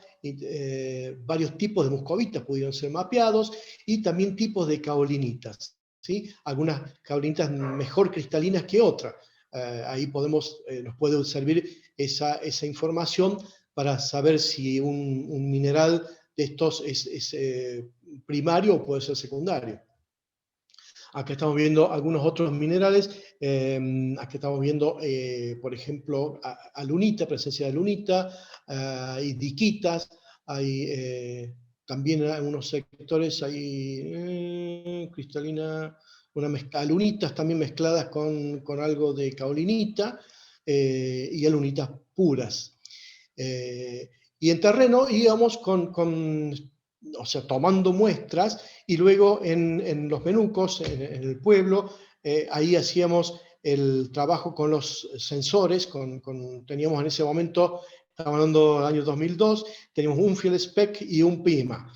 varios tipos de muscovitas pudieron ser mapeados, y también tipos de caolinitas, ¿sí? Algunas caolinitas mejor cristalinas que otras. Ahí nos puede servir esa información para saber si un mineral de estos es primario o puede ser secundario. Acá estamos viendo algunos otros minerales. Aquí estamos viendo, por ejemplo, alunita, presencia de alunita, y diquitas. Hay también en algunos sectores hay cristalina, alunitas también mezcladas con algo de caolinita, y alunitas puras. Y en terreno íbamos o sea, tomando muestras, y luego en los menucos, en el pueblo, ahí hacíamos el trabajo con los sensores, teníamos en ese momento, estamos hablando del año 2002, teníamos un Field Spec y un PIMA.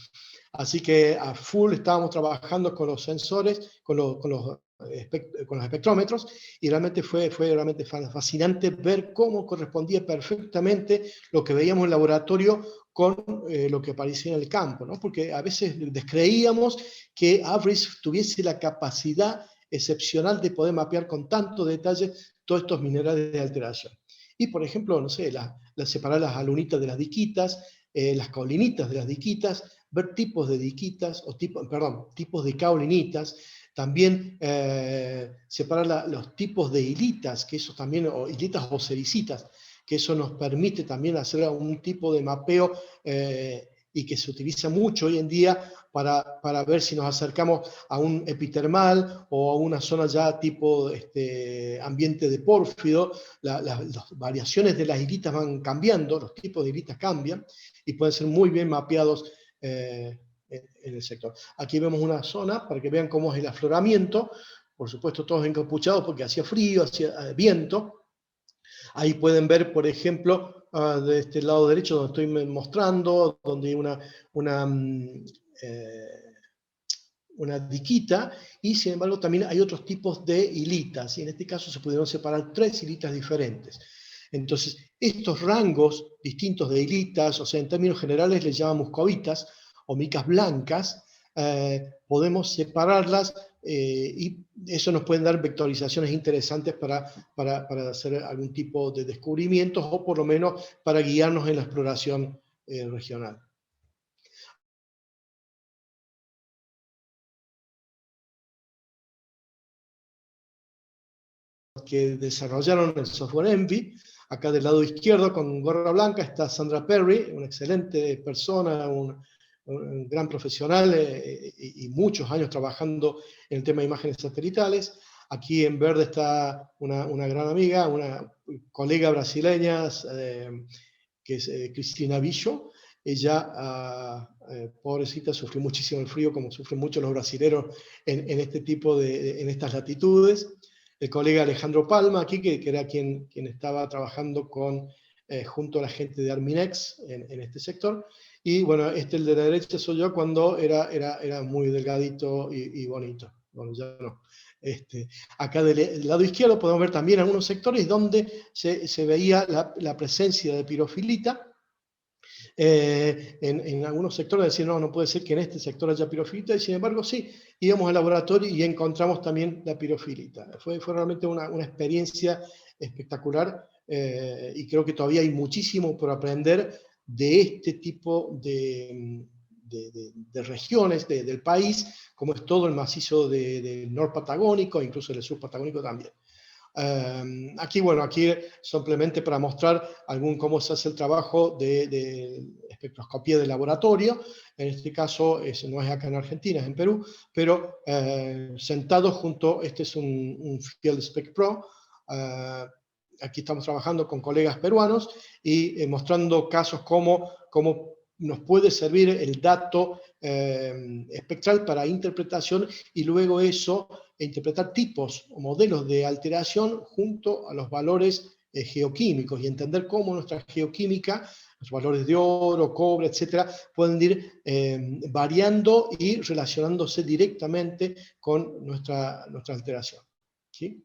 Así que a full estábamos trabajando con los sensores, con los espectrómetros, y realmente fue realmente fascinante ver cómo correspondía perfectamente lo que veíamos en el laboratorio con lo que aparecía en el campo, ¿no? Porque a veces descreíamos que Averis tuviese la capacidad excepcional de poder mapear con tanto detalle todos estos minerales de alteración. Y por ejemplo, no sé, separar las alunitas de las diquitas, las caolinitas de las diquitas, ver tipos de diquitas, tipos de caolinitas, también separar los tipos de hilitas, que eso también, o hilitas o sericitas, que eso nos permite también hacer un tipo de mapeo, y que se utiliza mucho hoy en día para ver si nos acercamos a un epitermal o a una zona ya tipo ambiente de pórfido. Las variaciones de las hilitas van cambiando, los tipos de hilitas cambian, y pueden ser muy bien mapeados en el sector. Aquí vemos una zona para que vean cómo es el afloramiento, por supuesto todos encapuchados porque hacía frío, hacía viento. Ahí pueden ver, por ejemplo, de este lado derecho donde estoy mostrando, donde hay una diquita, y sin embargo también hay otros tipos de hilitas, y en este caso se pudieron separar 3 hilitas diferentes. Entonces, estos rangos distintos de hilitas, o sea, en términos generales les llaman muscovitas o micas blancas, podemos separarlas, y eso nos puede dar vectorizaciones interesantes para hacer algún tipo de descubrimientos, o por lo menos para guiarnos en la exploración regional. Que desarrollaron el software Envy. Acá del lado izquierdo, con gorra blanca, está Sandra Perry, una excelente persona, un gran profesional, y muchos años trabajando en el tema de imágenes satelitales. Aquí en verde está una gran amiga, una colega brasileña, que es Cristina Villo. Ella, pobrecita, sufrió muchísimo el frío, como sufren muchos los brasileños en este tipo en estas latitudes. El colega Alejandro Palma, aquí, que era quien estaba trabajando junto a la gente de Arminex en este sector. Y bueno, el de la derecha soy yo cuando era muy delgadito y bonito. Bueno, ya no. Acá del lado izquierdo podemos ver también algunos sectores donde se veía la presencia de pirofilita. En algunos sectores decían, no puede ser que en este sector haya pirofilita, y sin embargo sí, íbamos al laboratorio y encontramos también la pirofilita. Fue realmente una experiencia espectacular, y creo que todavía hay muchísimo por aprender de este tipo de regiones del país, como es todo el macizo del norpatagónico, incluso el subpatagónico también. Aquí simplemente para mostrar cómo se hace el trabajo de espectroscopía de laboratorio. En este caso no es acá en Argentina, es en Perú, pero sentados junto, este es un Field Spec Pro. Aquí estamos trabajando con colegas peruanos y mostrando casos cómo nos puede servir el dato espectral para interpretación, y luego eso interpretar tipos o modelos de alteración junto a los valores geoquímicos, y entender cómo nuestra geoquímica, los valores de oro, cobre, etcétera, pueden ir variando y relacionándose directamente con nuestra alteración. ¿Sí?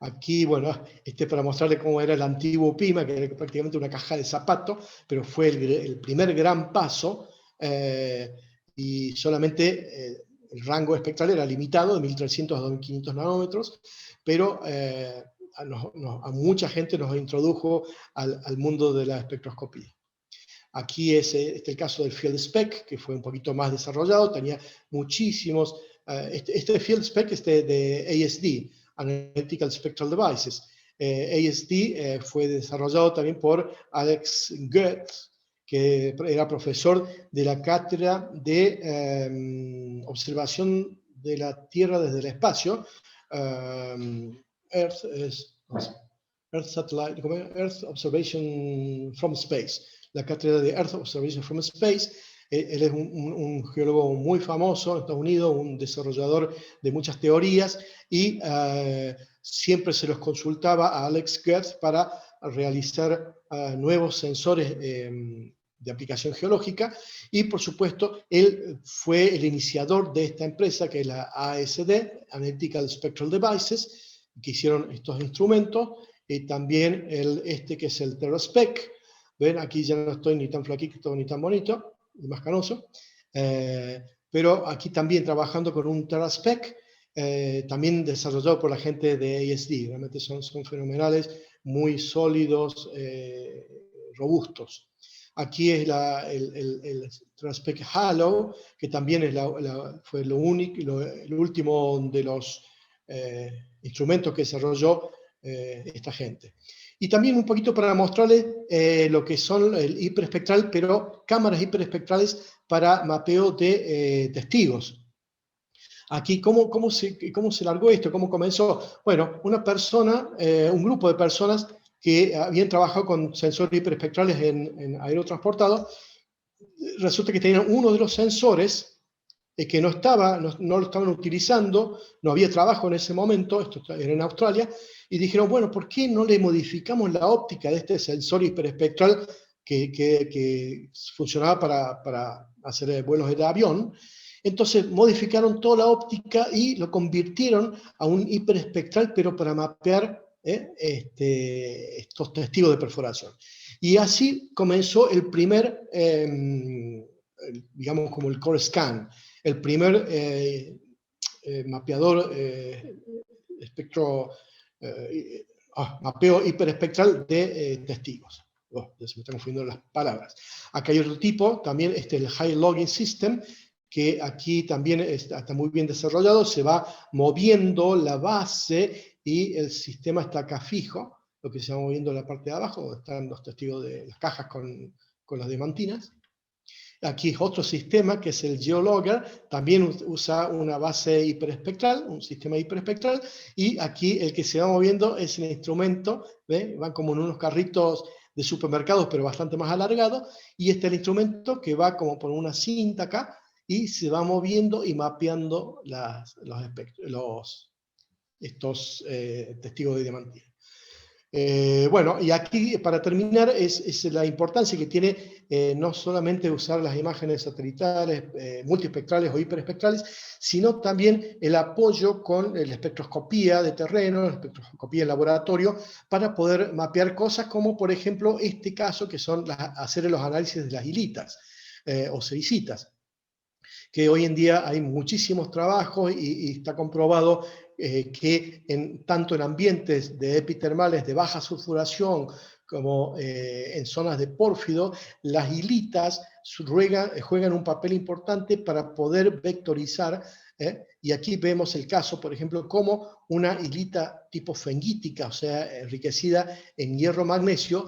Aquí, bueno, para mostrarle cómo era el antiguo PIMA, que era prácticamente una caja de zapatos, pero fue el primer gran paso, y solamente el rango espectral era limitado de 1300 a 2500 nanómetros, pero a mucha gente nos introdujo al mundo de la espectroscopía. Aquí es el caso del Field Spec, que fue un poquito más desarrollado, tenía muchísimos, este Field Spec de ASD, Analytical Spectral Devices. ASD fue desarrollado también por Alex Goetz, que era profesor de la cátedra de observación de la Tierra desde el espacio, Earth Observation from Space, la cátedra de Earth Observation from Space. Él es un geólogo muy famoso en Estados Unidos, un desarrollador de muchas teorías, y siempre se los consultaba a Alex Goetz para realizar nuevos sensores de aplicación geológica, y por supuesto él fue el iniciador de esta empresa, que es la ASD, Analytical Spectral Devices, que hicieron estos instrumentos, y también que es el TerraSpec. Ven, aquí ya no estoy ni tan flaquito ni tan bonito, y más canoso, pero aquí también trabajando con un TerraSpec, también desarrollado por la gente de ASD. Realmente son fenomenales, muy sólidos, robustos. Aquí es el TerraSpec Halo, que también fue el último de los instrumentos que desarrolló esta gente. Y también un poquito para mostrarles lo que son el hiperespectral, pero cámaras hiperespectrales para mapeo de testigos. Aquí, ¿cómo se largó esto? ¿Cómo comenzó? Bueno, un grupo de personas que habían trabajado con sensores hiperespectrales en aerotransportados, resulta que tenían uno de los sensores que no lo estaban utilizando, no había trabajo en ese momento, esto era en Australia, y dijeron, bueno, ¿por qué no le modificamos la óptica de este sensor hiperespectral que funcionaba para hacer vuelos de avión? Entonces modificaron toda la óptica y lo convirtieron a un hiperespectral, pero para mapear estos testigos de perforación. Y así comenzó el primer, digamos como el Core Scan, el primer mapeador mapeo hiperespectral de testigos. Ya se me están confundiendo las palabras. Acá hay otro tipo, también el High Logging System, que aquí también está muy bien desarrollado, se va moviendo la base y el sistema está acá fijo, lo que se va moviendo en la parte de abajo, donde están los testigos de las cajas con las diamantinas. Aquí es otro sistema que es el GeoLogger, también usa una base hiperespectral, un sistema hiperespectral, y aquí el que se va moviendo es el instrumento, ¿ve? Van como en unos carritos de supermercados, pero bastante más alargados, y este es el instrumento que va como por una cinta acá, y se va moviendo y mapeando estos testigos de diamantina. Bueno, y aquí para terminar es la importancia que tiene no solamente usar las imágenes satelitales, multiespectrales o hiperespectrales, sino también el apoyo con la espectroscopía de terreno, la espectroscopía en laboratorio, para poder mapear cosas como, por ejemplo, este caso, que son hacer los análisis de las hilitas o cericitas, que hoy en día hay muchísimos trabajos y está comprobado que tanto en ambientes de epitermales de baja sulfuración como en zonas de pórfido, las hilitas juegan un papel importante para poder vectorizar. Y aquí vemos el caso, por ejemplo, como una hilita tipo fengítica, o sea, enriquecida en hierro-magnesio,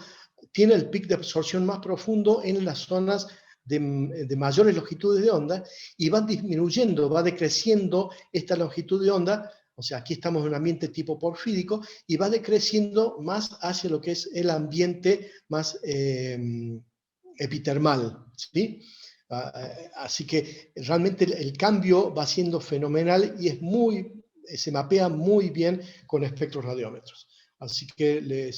tiene el pic de absorción más profundo en las zonas de mayores longitudes de onda, y va disminuyendo, va decreciendo esta longitud de onda. O sea, aquí estamos en un ambiente tipo porfídico, y va decreciendo más hacia lo que es el ambiente más epitermal, ¿sí? Así que realmente el cambio va siendo fenomenal y se mapea muy bien con espectroradiómetros. Así que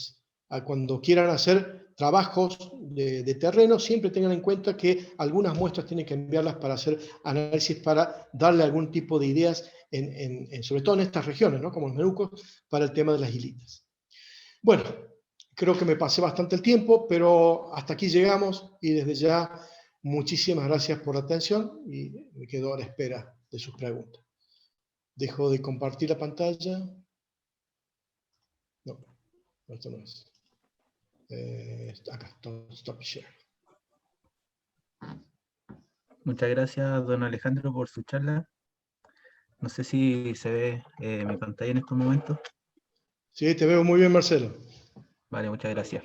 cuando quieran hacer trabajos de terreno, siempre tengan en cuenta que algunas muestras tienen que enviarlas para hacer análisis, para darle algún tipo de ideas, sobre todo en estas regiones, ¿no? Como los Menucos, para el tema de las hilitas. Bueno, creo que me pasé bastante el tiempo, pero hasta aquí llegamos, y desde ya muchísimas gracias por la atención, y me quedo a la espera de sus preguntas. Dejo de compartir la pantalla. No, esto no es. Acá, stop share. Muchas gracias, don Alejandro, por su charla. No sé si se ve mi pantalla en estos momentos. Sí, te veo muy bien, Marcelo. Vale, muchas gracias.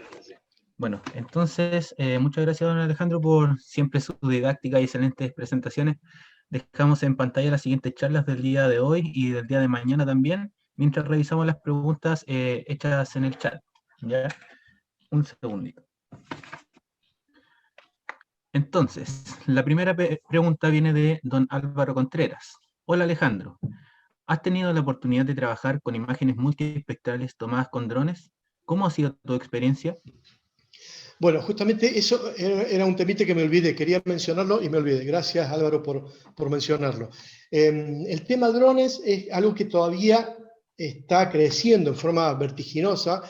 Bueno, entonces, muchas gracias, don Alejandro, por siempre su didáctica y excelentes presentaciones. Dejamos en pantalla las siguientes charlas del día de hoy y del día de mañana también, mientras revisamos las preguntas hechas en el chat. ¿Ya? Un segundito. Entonces, la primera pregunta viene de don Álvaro Contreras. Hola, Alejandro. ¿Has tenido la oportunidad de trabajar con imágenes multiespectrales tomadas con drones? ¿Cómo ha sido tu experiencia? Bueno, justamente eso era un temite que me olvidé, quería mencionarlo y me olvidé. Gracias, Álvaro, por mencionarlo. El tema drones es algo que todavía está creciendo en forma vertiginosa,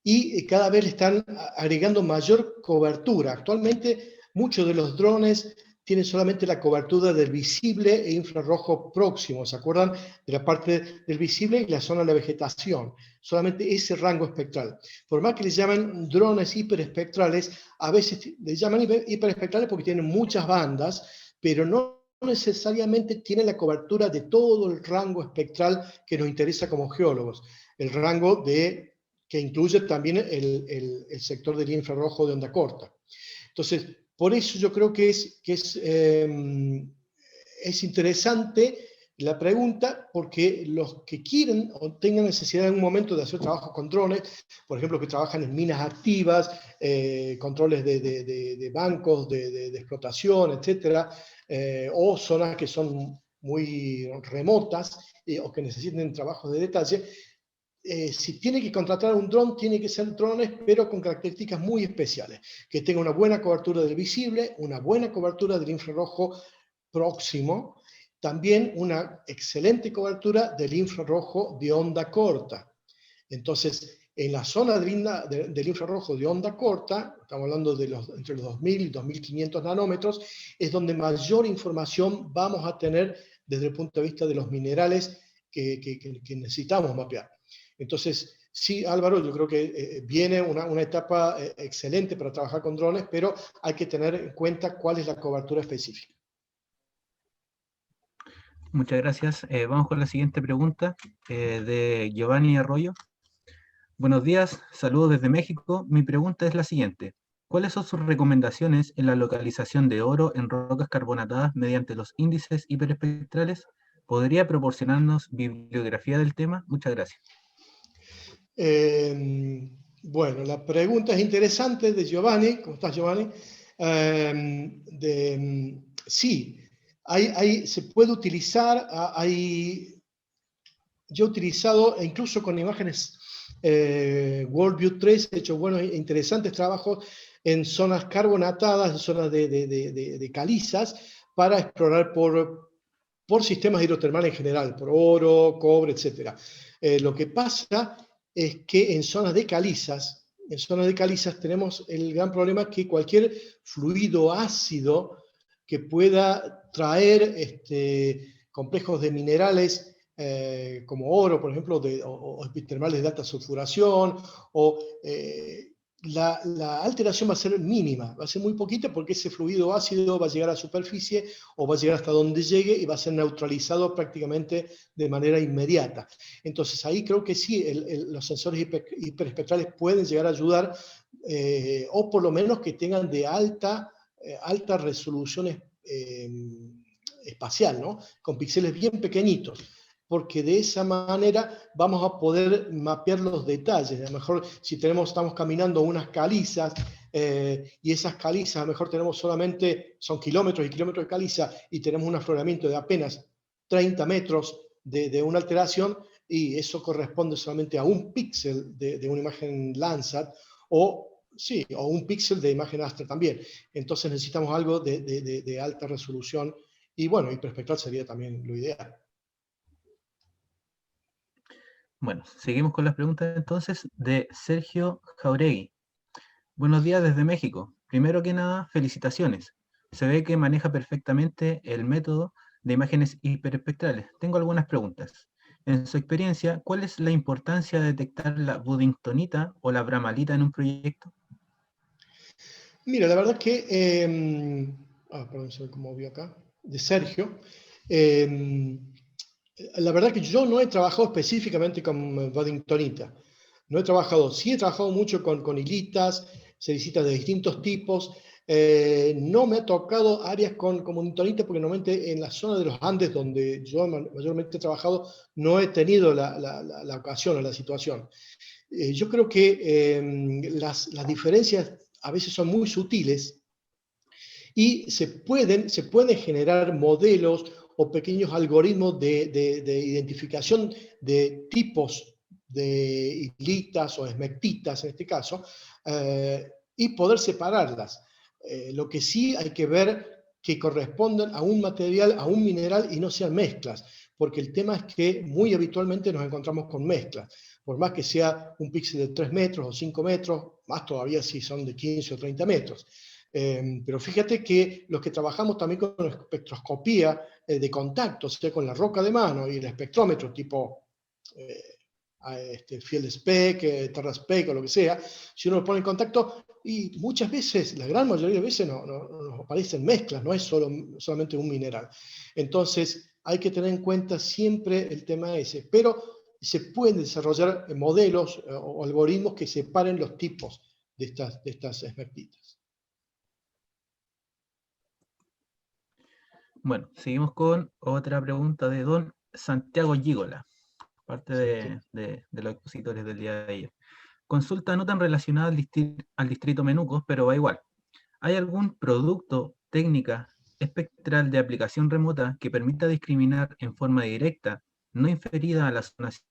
y cada vez le están agregando mayor cobertura. Actualmente muchos de los drones tienen solamente la cobertura del visible e infrarrojo próximo. ¿Se acuerdan de la parte del visible y la zona de la vegetación? Solamente ese rango espectral. Por más que les llaman drones hiperespectrales, a veces les llaman hiperespectrales porque tienen muchas bandas, pero no necesariamente tienen la cobertura de todo el rango espectral que nos interesa como geólogos. El rango que incluye también el sector del infrarrojo de onda corta. Entonces, por eso yo creo que es interesante la pregunta, porque los que quieren o tengan necesidad en un momento de hacer trabajos con drones, por ejemplo, que trabajan en minas activas, controles de bancos, de explotación, etcétera, o zonas que son muy remotas o que necesiten trabajos de detalle, si tiene que contratar un dron, tiene que ser drones, pero con características muy especiales, que tenga una buena cobertura del visible, una buena cobertura del infrarrojo próximo, también una excelente cobertura del infrarrojo de onda corta. Entonces, en la zona del infrarrojo de onda corta, estamos hablando de entre los 2000 y 2500 nanómetros, es donde mayor información vamos a tener desde el punto de vista de los minerales que necesitamos mapear. Entonces, sí, Álvaro, yo creo que viene una etapa excelente para trabajar con drones, pero hay que tener en cuenta cuál es la cobertura específica. Muchas gracias. Vamos con la siguiente pregunta de Giovanni Arroyo. Buenos días, saludos desde México. Mi pregunta es la siguiente. ¿Cuáles son sus recomendaciones en la localización de oro en rocas carbonatadas mediante los índices hiperespectrales? ¿Podría proporcionarnos bibliografía del tema? Muchas gracias. Bueno, la pregunta es interesante de Giovanni. ¿Cómo estás, Giovanni? Sí, se puede utilizar, yo he utilizado, incluso con imágenes WorldView 3, he hecho buenos e interesantes trabajos en zonas carbonatadas, en zonas de calizas, para explorar por sistemas hidrotermales en general, por oro, cobre, etc. Lo que pasa es que en zonas de calizas tenemos el gran problema que cualquier fluido ácido que pueda traer complejos de minerales como oro, por ejemplo, o epitermales de alta sulfuración, la alteración va a ser mínima, va a ser muy poquita porque ese fluido ácido va a llegar a la superficie o va a llegar hasta donde llegue y va a ser neutralizado prácticamente de manera inmediata. Entonces ahí creo que sí, los sensores hiperespectrales pueden llegar a ayudar, o por lo menos que tengan de alta resolución espacial, ¿no? Con píxeles bien pequeñitos, porque de esa manera vamos a poder mapear los detalles. A lo mejor si estamos caminando unas calizas, y esas calizas a lo mejor son kilómetros y kilómetros de caliza, y tenemos un afloramiento de apenas 30 metros de una alteración, y eso corresponde solamente a un píxel de una imagen Landsat, o un píxel de imagen Astra también. Entonces necesitamos algo de alta resolución, y bueno, hiperespectral sería también lo ideal. Bueno, seguimos con las preguntas entonces de Sergio Jauregui. Buenos días desde México. Primero que nada, felicitaciones. Se ve que maneja perfectamente el método de imágenes hiperespectrales. Tengo algunas preguntas. En su experiencia, ¿cuál es la importancia de detectar la buddingtonita o la bramalita en un proyecto? Mira, la verdad que, perdón, se ve cómo vio acá, de Sergio. La verdad que yo no he trabajado específicamente con buddingtonita. No he trabajado, sí he trabajado mucho con hilitas, cericitas de distintos tipos. No me ha tocado áreas con buddingtonita porque normalmente en la zona de los Andes, donde yo mayormente he trabajado, no he tenido la ocasión o la situación. Yo creo que las diferencias a veces son muy sutiles, y se pueden generar modelos o pequeños algoritmos de identificación de tipos de hilitas o esmectitas en este caso, y poder separarlas. Lo que sí hay que ver que correspondan a un material, a un mineral, y no sean mezclas, porque el tema es que muy habitualmente nos encontramos con mezclas, por más que sea un píxel de 3 metros o 5 metros, más todavía si son de 15 o 30 metros. Pero fíjate que los que trabajamos también con espectroscopía de contacto, o sea, con la roca de mano y el espectrómetro tipo Field Spec, Terra Spec o lo que sea, si uno lo pone en contacto, y muchas veces, la gran mayoría de veces, no nos aparecen mezclas, no es solamente un mineral. Entonces hay que tener en cuenta siempre el tema ese, pero se pueden desarrollar modelos o algoritmos que separen los tipos de estas esmectitas. Bueno, seguimos con otra pregunta de don Santiago Gígola, parte de los expositores del día de ayer. Consulta no tan relacionada al distrito Menucos, pero va igual. ¿Hay algún producto, técnica espectral de aplicación remota que permita discriminar en forma directa, no inferida a la zonación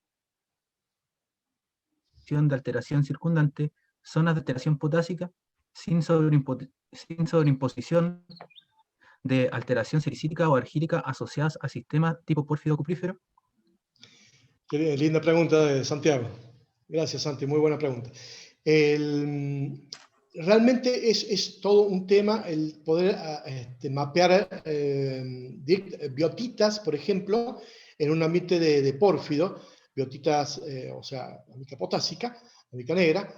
de alteración circundante, zonas de alteración potásica, sin sobreimposición de alteración silicítica o argílica asociadas a sistemas tipo pórfido cuprífero? Qué linda pregunta de Santiago. Gracias, Santi, muy buena pregunta. Realmente es todo un tema el poder mapear biotitas, por ejemplo, en un ambiente de pórfido, biotitas, o sea, la mica potásica, la mica negra.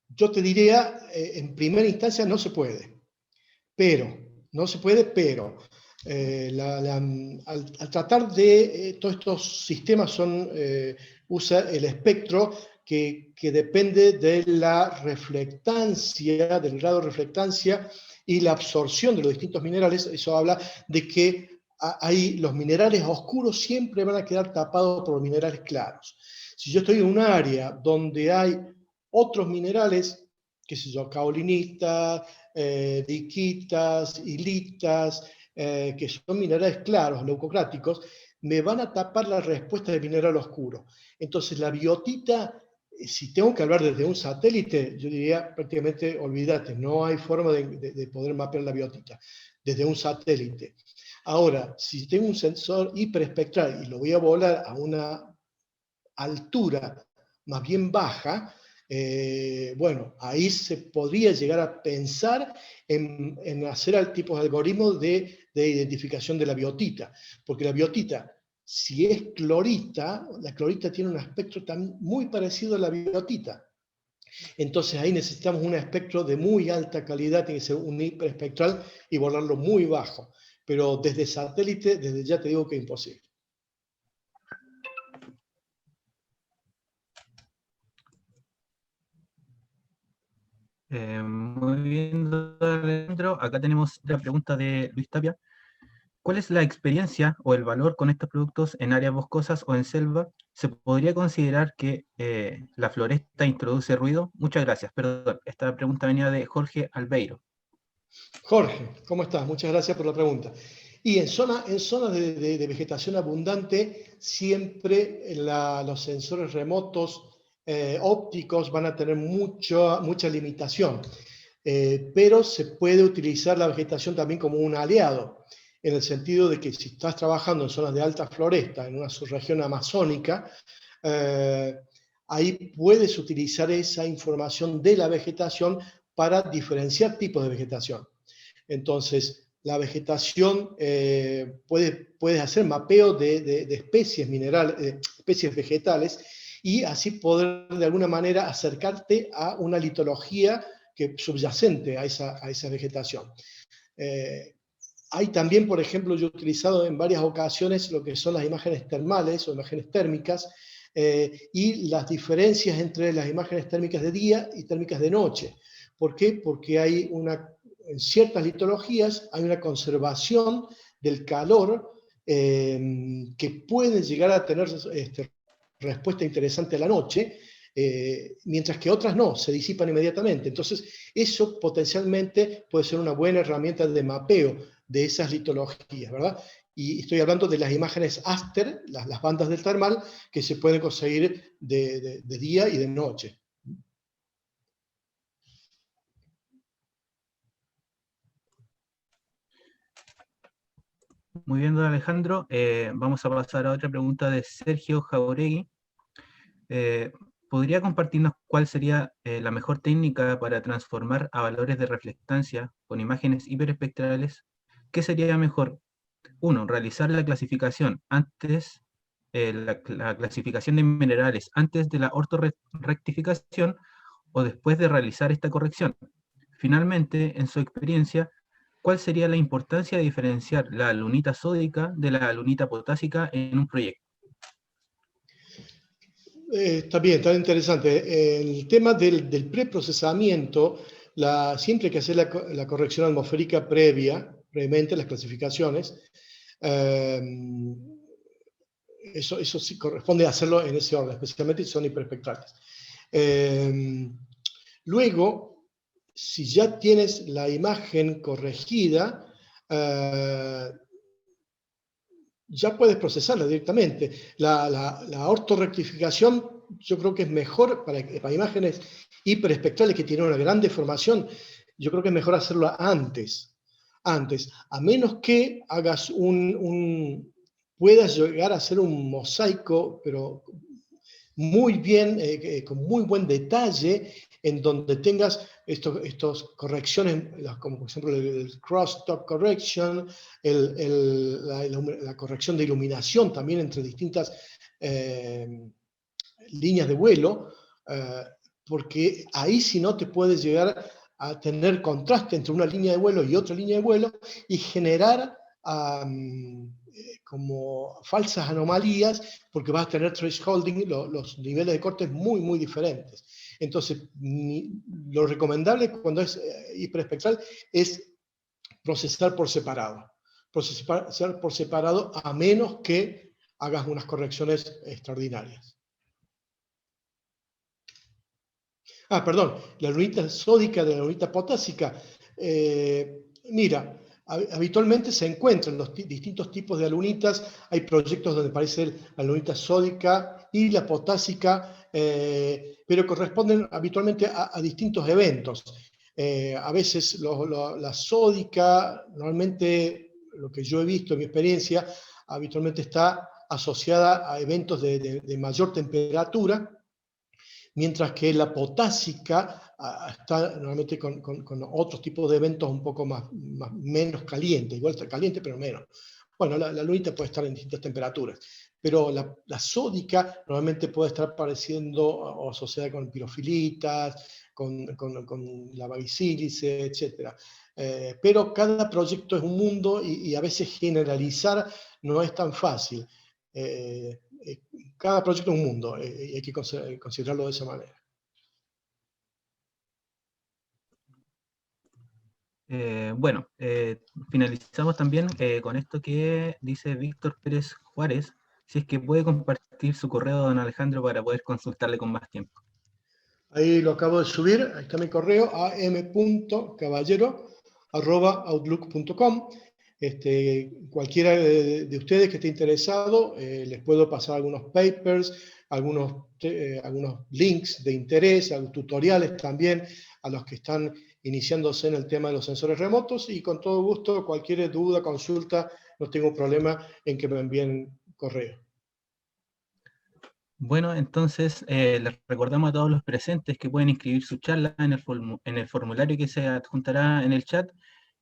Yo te diría, en primera instancia no se puede, pero al tratar de todos estos sistemas usa el espectro que depende de la reflectancia, del grado de reflectancia y la absorción de los distintos minerales. Eso habla de que ahí los minerales oscuros siempre van a quedar tapados por los minerales claros. Si yo estoy en un área donde hay otros minerales, qué sé yo, caolinitas, diquitas, hilitas, que son minerales claros, leucocráticos, me van a tapar la respuesta del mineral oscuro. Entonces la biotita, si tengo que hablar desde un satélite, yo diría prácticamente olvídate, no hay forma de poder mapear la biotita desde un satélite. Ahora, si tengo un sensor hiperespectral y lo voy a volar a una altura más bien baja, bueno, ahí se podría llegar a pensar en hacer al tipo de algoritmo de identificación de la biotita, porque la biotita, si es clorita, la clorita tiene un aspecto muy parecido a la biotita. Entonces ahí necesitamos un espectro de muy alta calidad, tiene que ser un hiperespectral y volarlo muy bajo. Pero desde satélite, desde ya te digo que es imposible. Muy bien, doctor Alejandro. Acá tenemos la pregunta de Luis Tapia. ¿Cuál es la experiencia o el valor con estos productos en áreas boscosas o en selva? ¿Se podría considerar que la floresta introduce ruido? Muchas gracias. Perdón, esta pregunta venía de Jorge Albeiro. Jorge, ¿cómo estás? Muchas gracias por la pregunta. Y en zonas de vegetación abundante, siempre los sensores remotos ópticos van a tener mucha limitación. Pero se puede utilizar la vegetación también como un aliado, en el sentido de que si estás trabajando en zonas de alta floresta, en una subregión amazónica, ahí puedes utilizar esa información de la vegetación para diferenciar tipos de vegetación. Entonces, la vegetación puedes hacer mapeo de especies minerales, especies vegetales, y así poder de alguna manera acercarte a una litología subyacente a esa vegetación. Hay también, por ejemplo, yo he utilizado en varias ocasiones lo que son las imágenes termales o imágenes térmicas, y las diferencias entre las imágenes térmicas de día y térmicas de noche. ¿Por qué? Porque en ciertas litologías hay una conservación del calor que puede llegar a tener respuesta interesante a la noche, mientras que otras no, se disipan inmediatamente. Entonces, eso potencialmente puede ser una buena herramienta de mapeo de esas litologías, ¿verdad? Y estoy hablando de las imágenes aster, las bandas del termal, que se pueden conseguir de día y de noche. Muy bien, don Alejandro. Vamos a pasar a otra pregunta de Sergio Jauregui. ¿Podría compartirnos cuál sería la mejor técnica para transformar a valores de reflectancia con imágenes hiperespectrales? ¿Qué sería mejor? 1. Realizar la clasificación la clasificación de minerales antes de la ortorrectificación o después de realizar esta corrección. Finalmente, en su experiencia, ¿cuál sería la importancia de diferenciar la alunita sódica de la alunita potásica en un proyecto? Está bien, está interesante. El tema del preprocesamiento, siempre hay que hacer la corrección atmosférica previamente, las clasificaciones. Eso sí corresponde hacerlo en ese orden, especialmente si son hiperespectrales. Luego, si ya tienes la imagen corregida, ya puedes procesarla directamente. La ortorrectificación yo creo que es mejor para imágenes hiperespectrales que tienen una gran deformación. Yo creo que es mejor hacerlo antes, a menos que hagas puedas llegar a hacer un mosaico, pero muy bien, con muy buen detalle, en donde tengas estas correcciones, como por ejemplo el cross-talk correction, la corrección de iluminación también entre distintas líneas de vuelo, porque ahí si no te puedes llegar a tener contraste entre una línea de vuelo y otra línea de vuelo y generar como falsas anomalías, porque vas a tener thresholding, los niveles de corte muy, muy diferentes. Entonces, lo recomendable cuando es hiperespectral es procesar por separado. Procesar por separado a menos que hagas unas correcciones extraordinarias. Perdón, la lunita sódica de la lunita potásica. Mira, habitualmente se encuentran los distintos tipos de alunitas. Hay proyectos donde aparece la lunita sódica y la potásica, pero corresponden habitualmente a distintos eventos. A veces la sódica, normalmente lo que yo he visto en mi experiencia, habitualmente está asociada a eventos de mayor temperatura, mientras que la potásica está normalmente con otros tipos de eventos un poco menos calientes, igual está caliente pero menos. Bueno, la lunita puede estar en distintas temperaturas, pero la sódica normalmente puede estar apareciendo o asociada con pirofilitas, con la bagisílice, etc. Pero cada proyecto es un mundo y a veces generalizar no es tan fácil. Cada proyecto es un mundo y hay que considerarlo de esa manera. Bueno, finalizamos también con esto que dice Víctor Pérez Juárez, si es que puede compartir su correo, don Alejandro, para poder consultarle con más tiempo. Ahí lo acabo de subir, ahí está mi correo, am.caballero@outlook.com. Cualquiera de ustedes que esté interesado, les puedo pasar algunos papers, algunos links de interés, algunos tutoriales también a los que están iniciándose en el tema de los sensores remotos, y con todo gusto, cualquier duda, consulta, no tengo problema en que me envíen correo. Bueno, entonces les recordamos a todos los presentes que pueden inscribir su charla en el formulario que se adjuntará en el chat,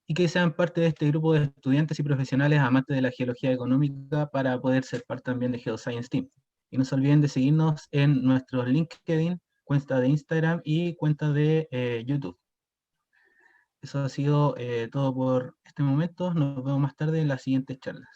y que sean parte de este grupo de estudiantes y profesionales amantes de la geología económica para poder ser parte también de Geoscience Team. Y no se olviden de seguirnos en nuestros LinkedIn, cuenta de Instagram y cuenta de YouTube. Eso ha sido todo por este momento. Nos vemos más tarde en las siguientes charlas.